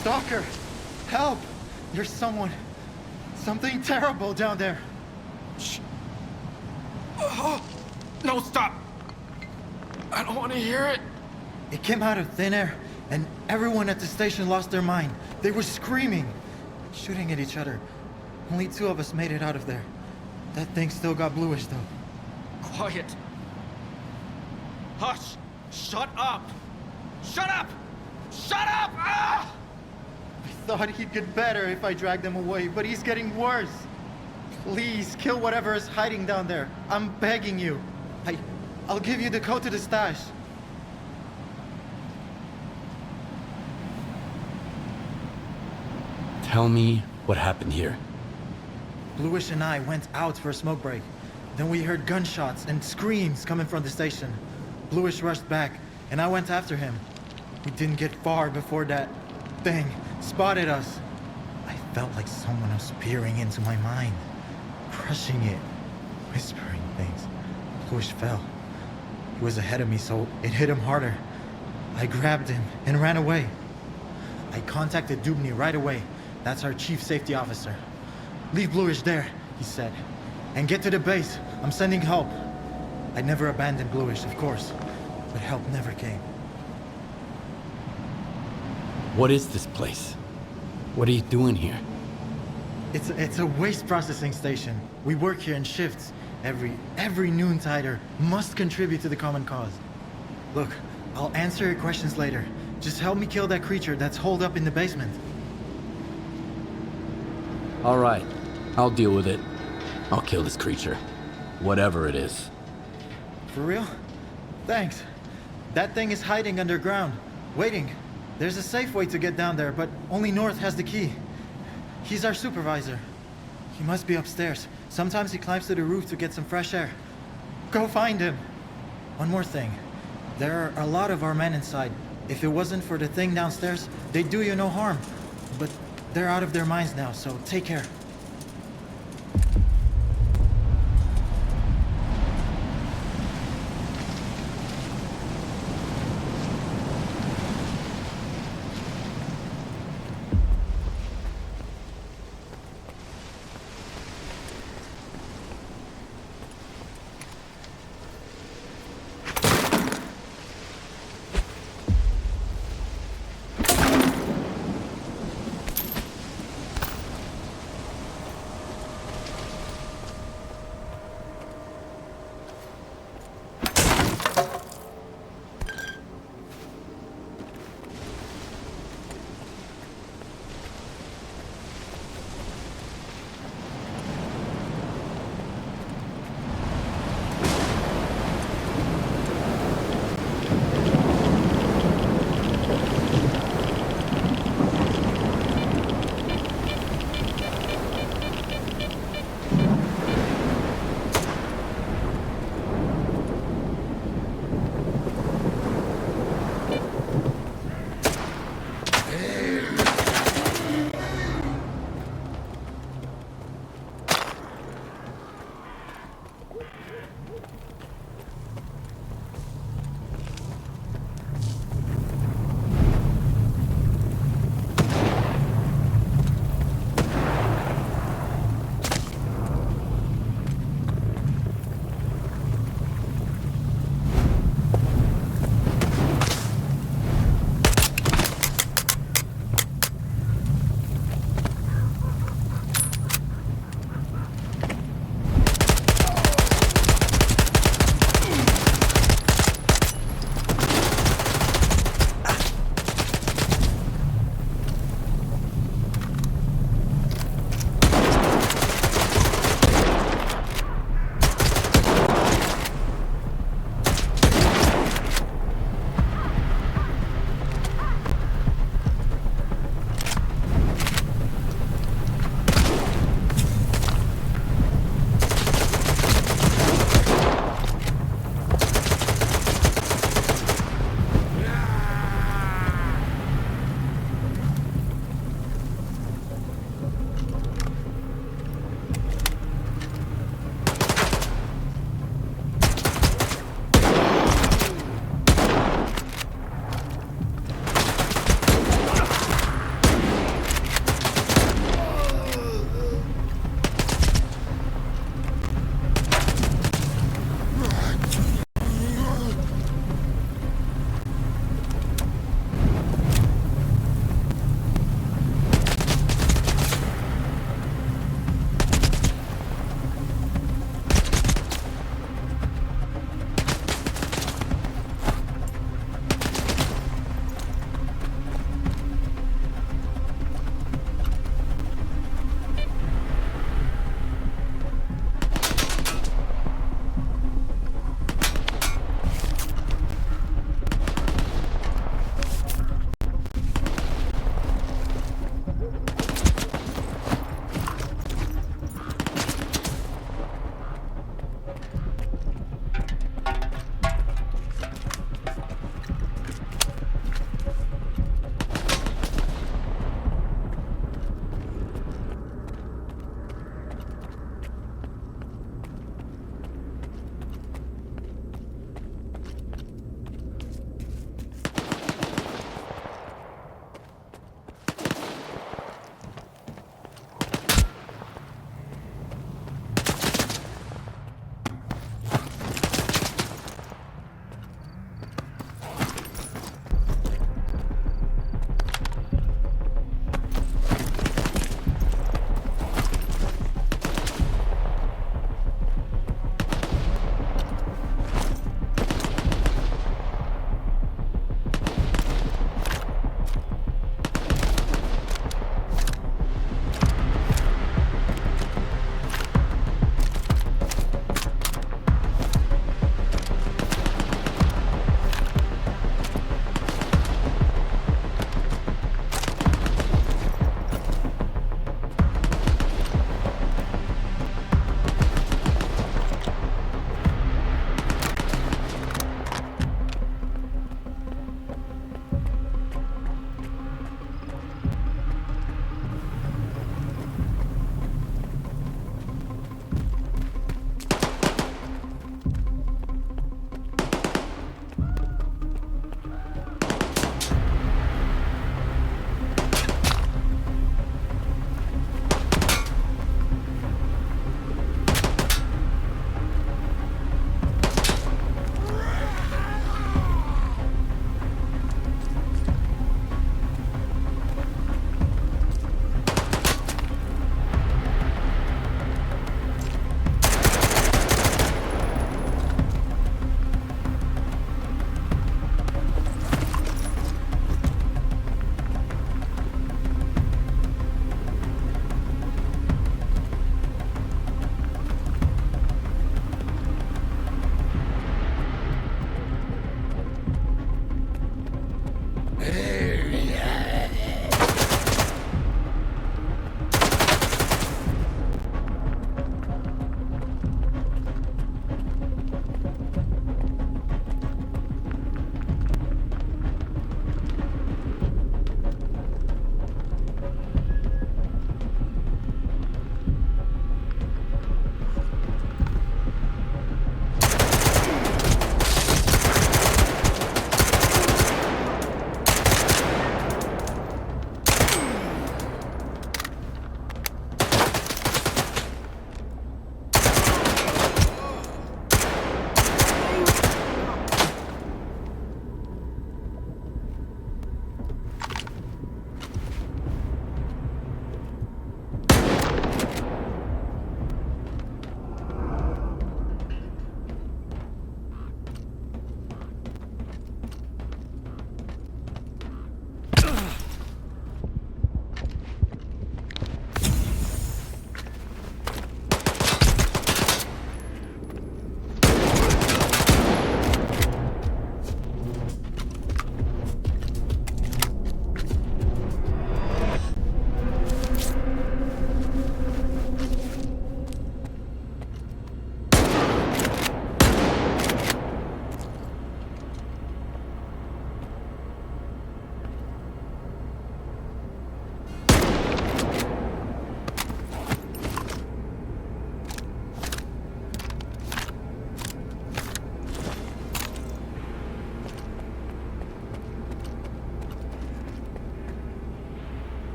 Stalker! Help! There's something terrible down there. Shh. Oh, no, stop. I don't want to hear it. It came out of thin air, and everyone at the station lost their mind. They were screaming, shooting at each other. Only 2 of us made it out of there. That thing still got bluish, though. Quiet. Hush! Shut up! Shut up! Shut up! Ah! I thought he'd get better if I dragged him away, but he's getting worse. Please, kill whatever is hiding down there. I'm begging you. I'll give you the code to the stash. Tell me what happened here. Bluish and I went out for a smoke break. Then we heard gunshots and screams coming from the station. Bluish rushed back, and I went after him. We didn't get far before that thing spotted us. I felt like someone was peering into my mind, crushing it, whispering things. Bluish fell. He was ahead of me, so it hit him harder. I grabbed him and ran away. I contacted Dubny right away. That's our chief safety officer. Leave Bluish there, he said, and get to the base. I'm sending help. I never abandoned Bluish, of course, but help never came. What is this place? What are you doing here? It's a waste processing station. We work here in shifts. Every noontider must contribute to the common cause. Look, I'll answer your questions later. Just help me kill that creature that's holed up in the basement. All right, I'll deal with it. I'll kill this creature, whatever it is. For real? Thanks. That thing is hiding underground, waiting. There's a safe way to get down there, but only North has the key. He's our supervisor. He must be upstairs. Sometimes he climbs to the roof to get some fresh air. Go find him. One more thing. There are a lot of our men inside. If it wasn't for the thing downstairs, they'd do you no harm. But they're out of their minds now, so take care.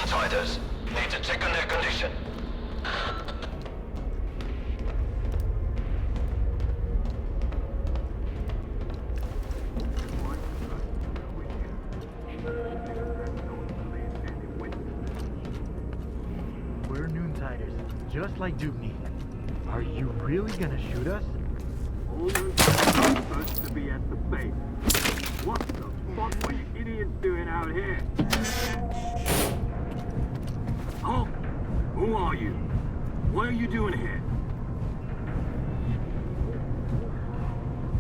Fighters. Need to check on their condition. We're Noontiders, just like Dubney. Are you really gonna shoot us? All Noontiders are supposed to be at the base. What the fuck were you idiots doing out here? Oh, who are you? What are you doing here?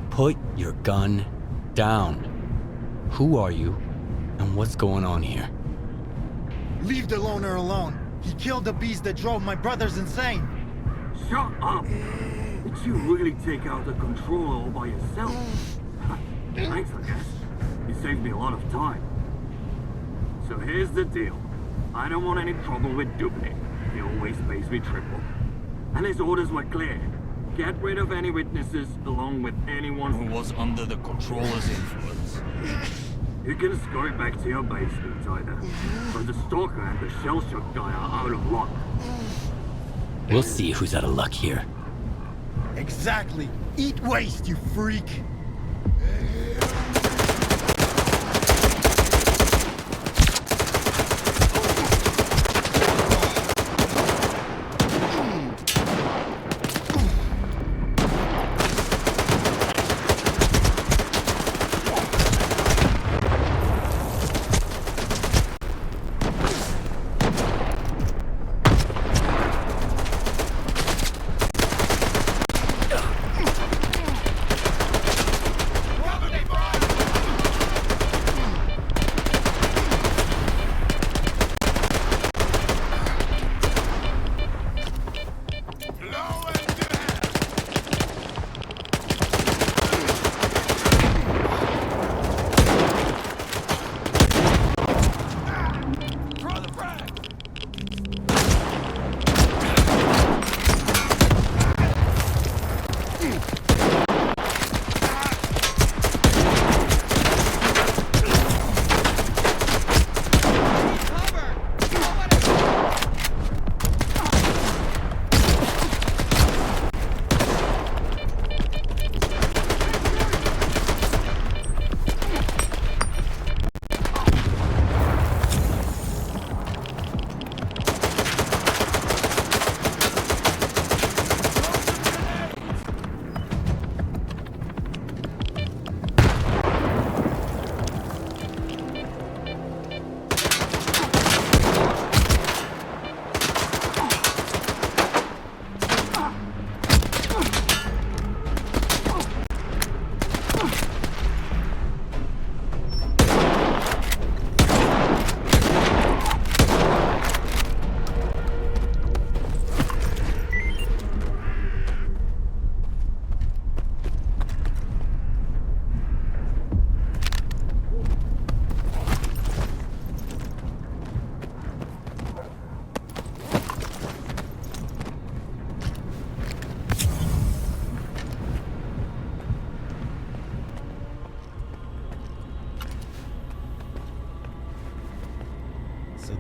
Put your gun down. Who are you, and what's going on here? Leave the loner alone. He killed the beast that drove my brothers insane. Shut up! Did you really take out the control all by yourself? Thanks, I guess. You saved me a lot of time. So here's the deal. I don't want any trouble with Dubney. He always pays me triple. And his orders were clear. Get rid of any witnesses, along with anyone who was under the controller's influence. You can scurry back to your base, Insider. But the Stalker and the shell-shock guy are out of luck. We'll see who's out of luck here. Exactly. Eat waste, you freak.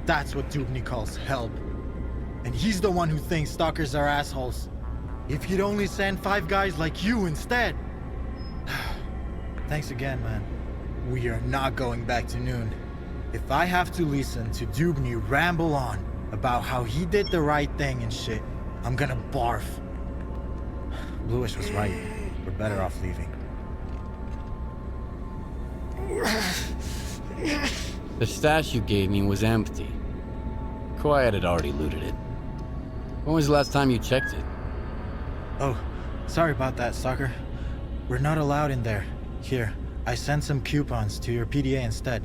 That's what Dubny calls help. And he's the one who thinks stalkers are assholes. If he'd only send 5 guys like you instead. Thanks again, man. We are not going back to noon. If I have to listen to Dubny ramble on about how he did the right thing and shit, I'm gonna barf. Bluish was right. We're better off leaving. The stash you gave me was empty. Quiet had already looted it. When was the last time you checked it? Oh, sorry about that, Stalker. We're not allowed in there. Here, I sent some coupons to your PDA instead.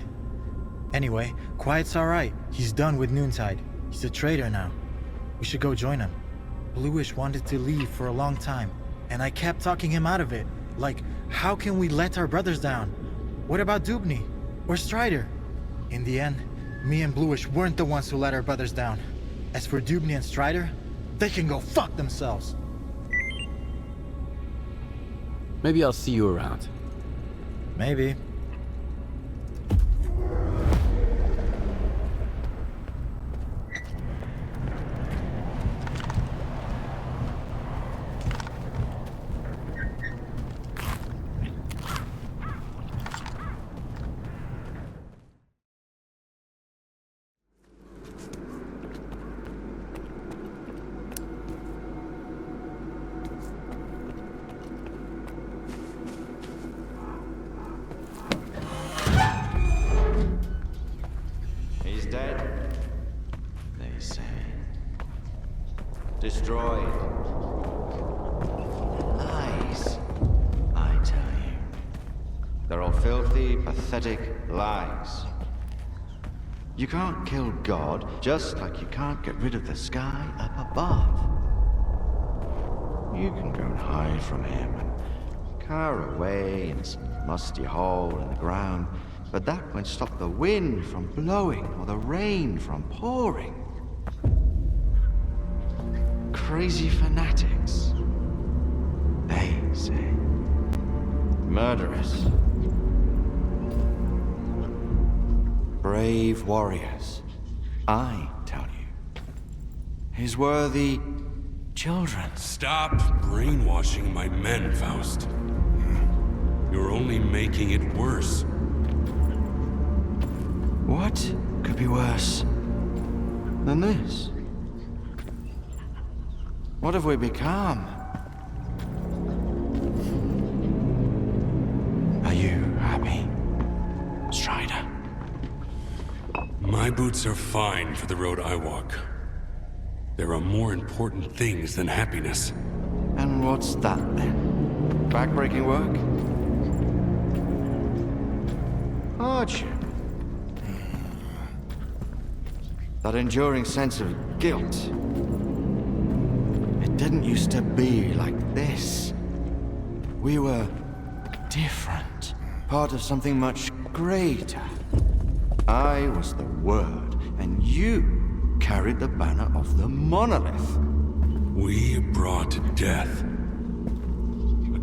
Anyway, Quiet's alright. He's done with Noontide. He's a traitor now. We should go join him. Bluish wanted to leave for a long time, and I kept talking him out of it. Like, how can we let our brothers down? What about Dubny? Or Strider? In the end, me and Bluish weren't the ones who let our brothers down. As for Dubny and Strider, they can go fuck themselves. Maybe I'll see you around. Maybe. Destroyed. Lies, I tell you. They're all filthy, pathetic lies. You can't kill God, just like you can't get rid of the sky up above. You can go and hide from him and cower away in some musty hole in the ground, but that won't stop the wind from blowing or the rain from pouring. Crazy fanatics, they say. Murderers. Brave warriors, I tell you. His worthy children. Stop brainwashing my men, Faust. You're only making it worse. What could be worse than this? What have we become? Are you happy, Strider? My boots are fine for the road I walk. There are more important things than happiness. And what's that then? Backbreaking work? Hardship? That enduring sense of guilt? It didn't used to be like this. We were different, part of something much greater. I was the Word, and you carried the banner of the monolith. We brought death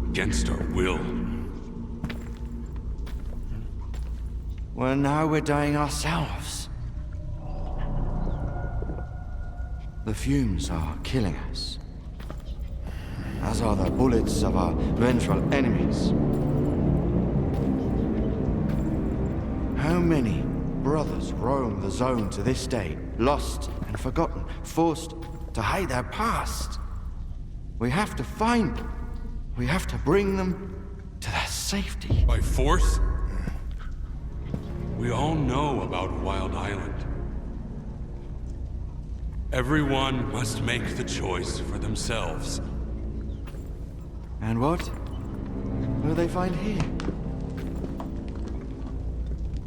against our will. Well, now we're dying ourselves. The fumes are killing us, as are the bullets of our vengeful enemies. How many brothers roam the zone to this day, lost and forgotten, forced to hide their past? We have to find them. We have to bring them to their safety. By force? We all know about Wild Island. Everyone must make the choice for themselves. And what will they find here?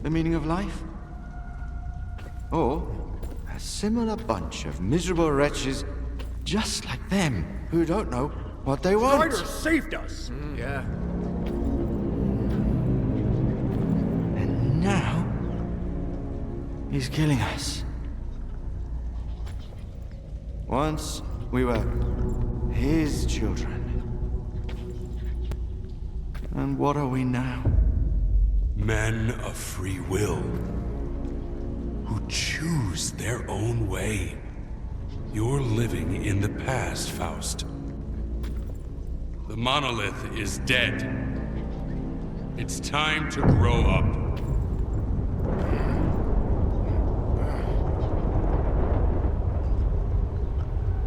The meaning of life? Or a similar bunch of miserable wretches just like them who don't know what they want? Strider saved us! Yeah. And now he's killing us. Once we were his children. And what are we now? Men of free will. who choose their own way. You're living in the past, Faust. The monolith is dead. It's time to grow up.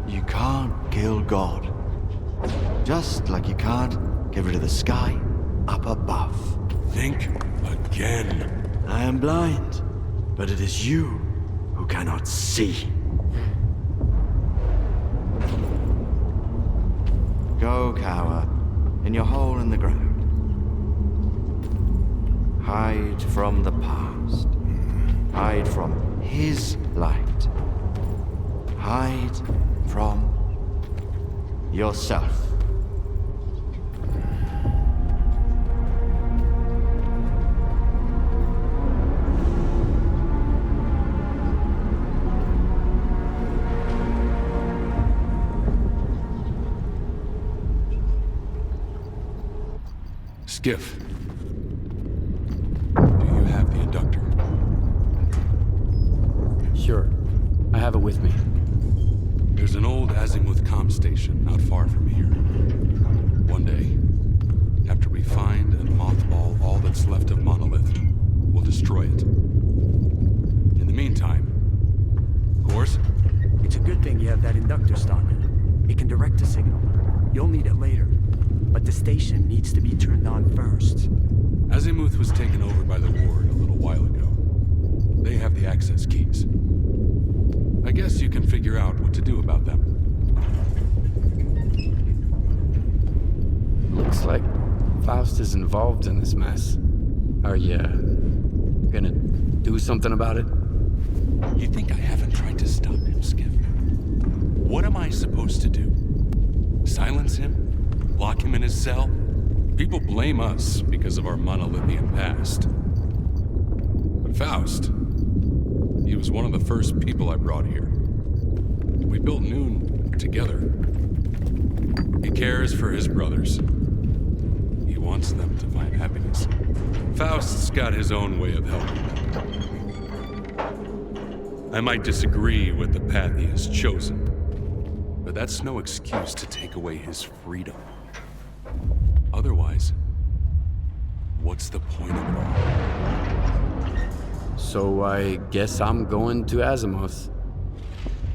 You can't kill God. Just like you can't get rid of the sky up above. Think again. I am blind, but it is you who cannot see. Go cower in your hole in the ground. Hide from the past. Hide from his light. Hide from yourself. Skiff. Do you have the inductor? Sure. I have it with me. There's an old azimuth comm station not far from here. One day, after we find and mothball all that's left of Monolith, we'll destroy it. In the meantime, of course... It's a good thing you have that inductor, Stalker. It can direct a signal. You'll need it later. But the station needs to be turned on first. Azimuth was taken over by the Ward a little while ago. They have the access keys. I guess you can figure out what to do about them. Looks like Faust is involved in this mess. Are you gonna do something about it? You think I haven't tried to stop him, Skiff? What am I supposed to do? Silence him? Lock him in his cell? People blame us because of our monolithian past. But Faust, he was one of the first people I brought here. We built Noon together. He cares for his brothers. He wants them to find happiness. Faust's got his own way of helping them. I might disagree with the path he has chosen, but that's no excuse to take away his freedom. Otherwise, what's the point of it all? So I guess I'm going to Azimuth.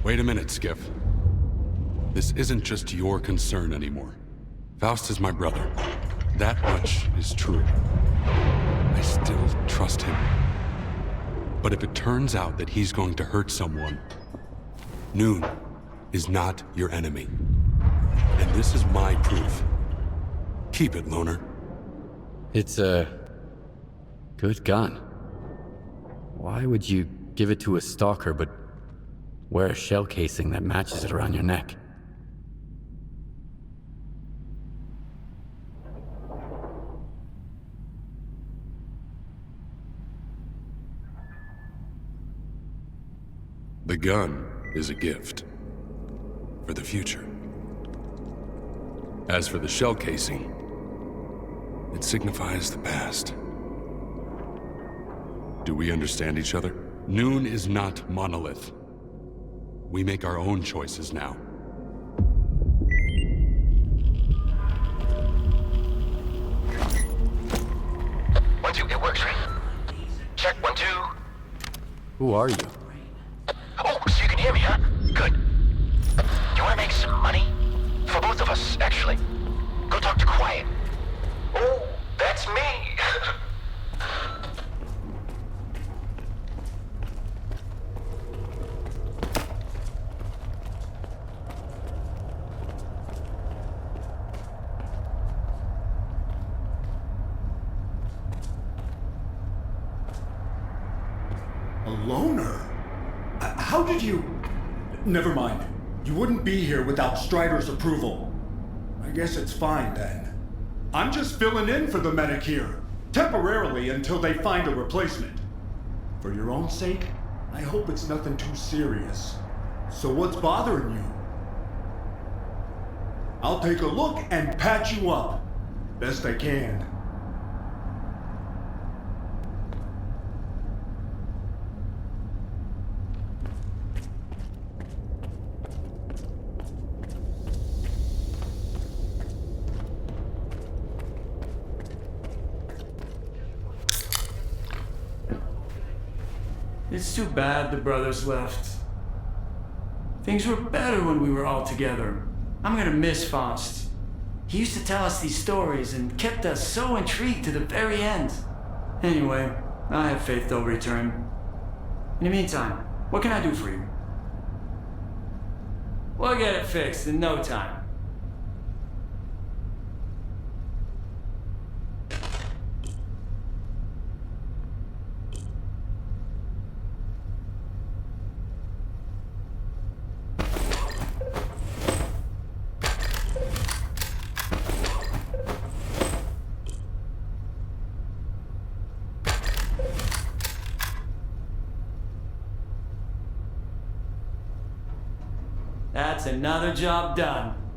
Wait a minute, Skiff. This isn't just your concern anymore. Faust is my brother. That much is true. I still trust him. But if it turns out that he's going to hurt someone, Noon is not your enemy. And this is my proof. Keep it, Loner. It's a good gun. Why would you give it to a stalker but wear a shell casing that matches it around your neck? The gun is a gift for the future. As for the shell casing, it signifies the past. Do we understand each other? Noon is not Monolith. We make our own choices now. One, two, it works, right? Check, 1, 2. Who are you? Oh, so you can hear me, huh? Good. You want to make some money? For both of us, actually. Go talk to Quiet. Oh, that's me. A loner? How did you... Never mind. You wouldn't be here without Strider's approval. I guess it's fine then. I'm just filling in for the medic here. Temporarily until they find a replacement. For your own sake, I hope it's nothing too serious. So what's bothering you? I'll take a look and patch you up. Best I can. It's too bad the brothers left. Things were better when we were all together. I'm gonna miss Faust. He used to tell us these stories and kept us so intrigued to the very end. Anyway, I have faith they'll return. In the meantime, what can I do for you? We'll get it fixed in no time. That's another job done.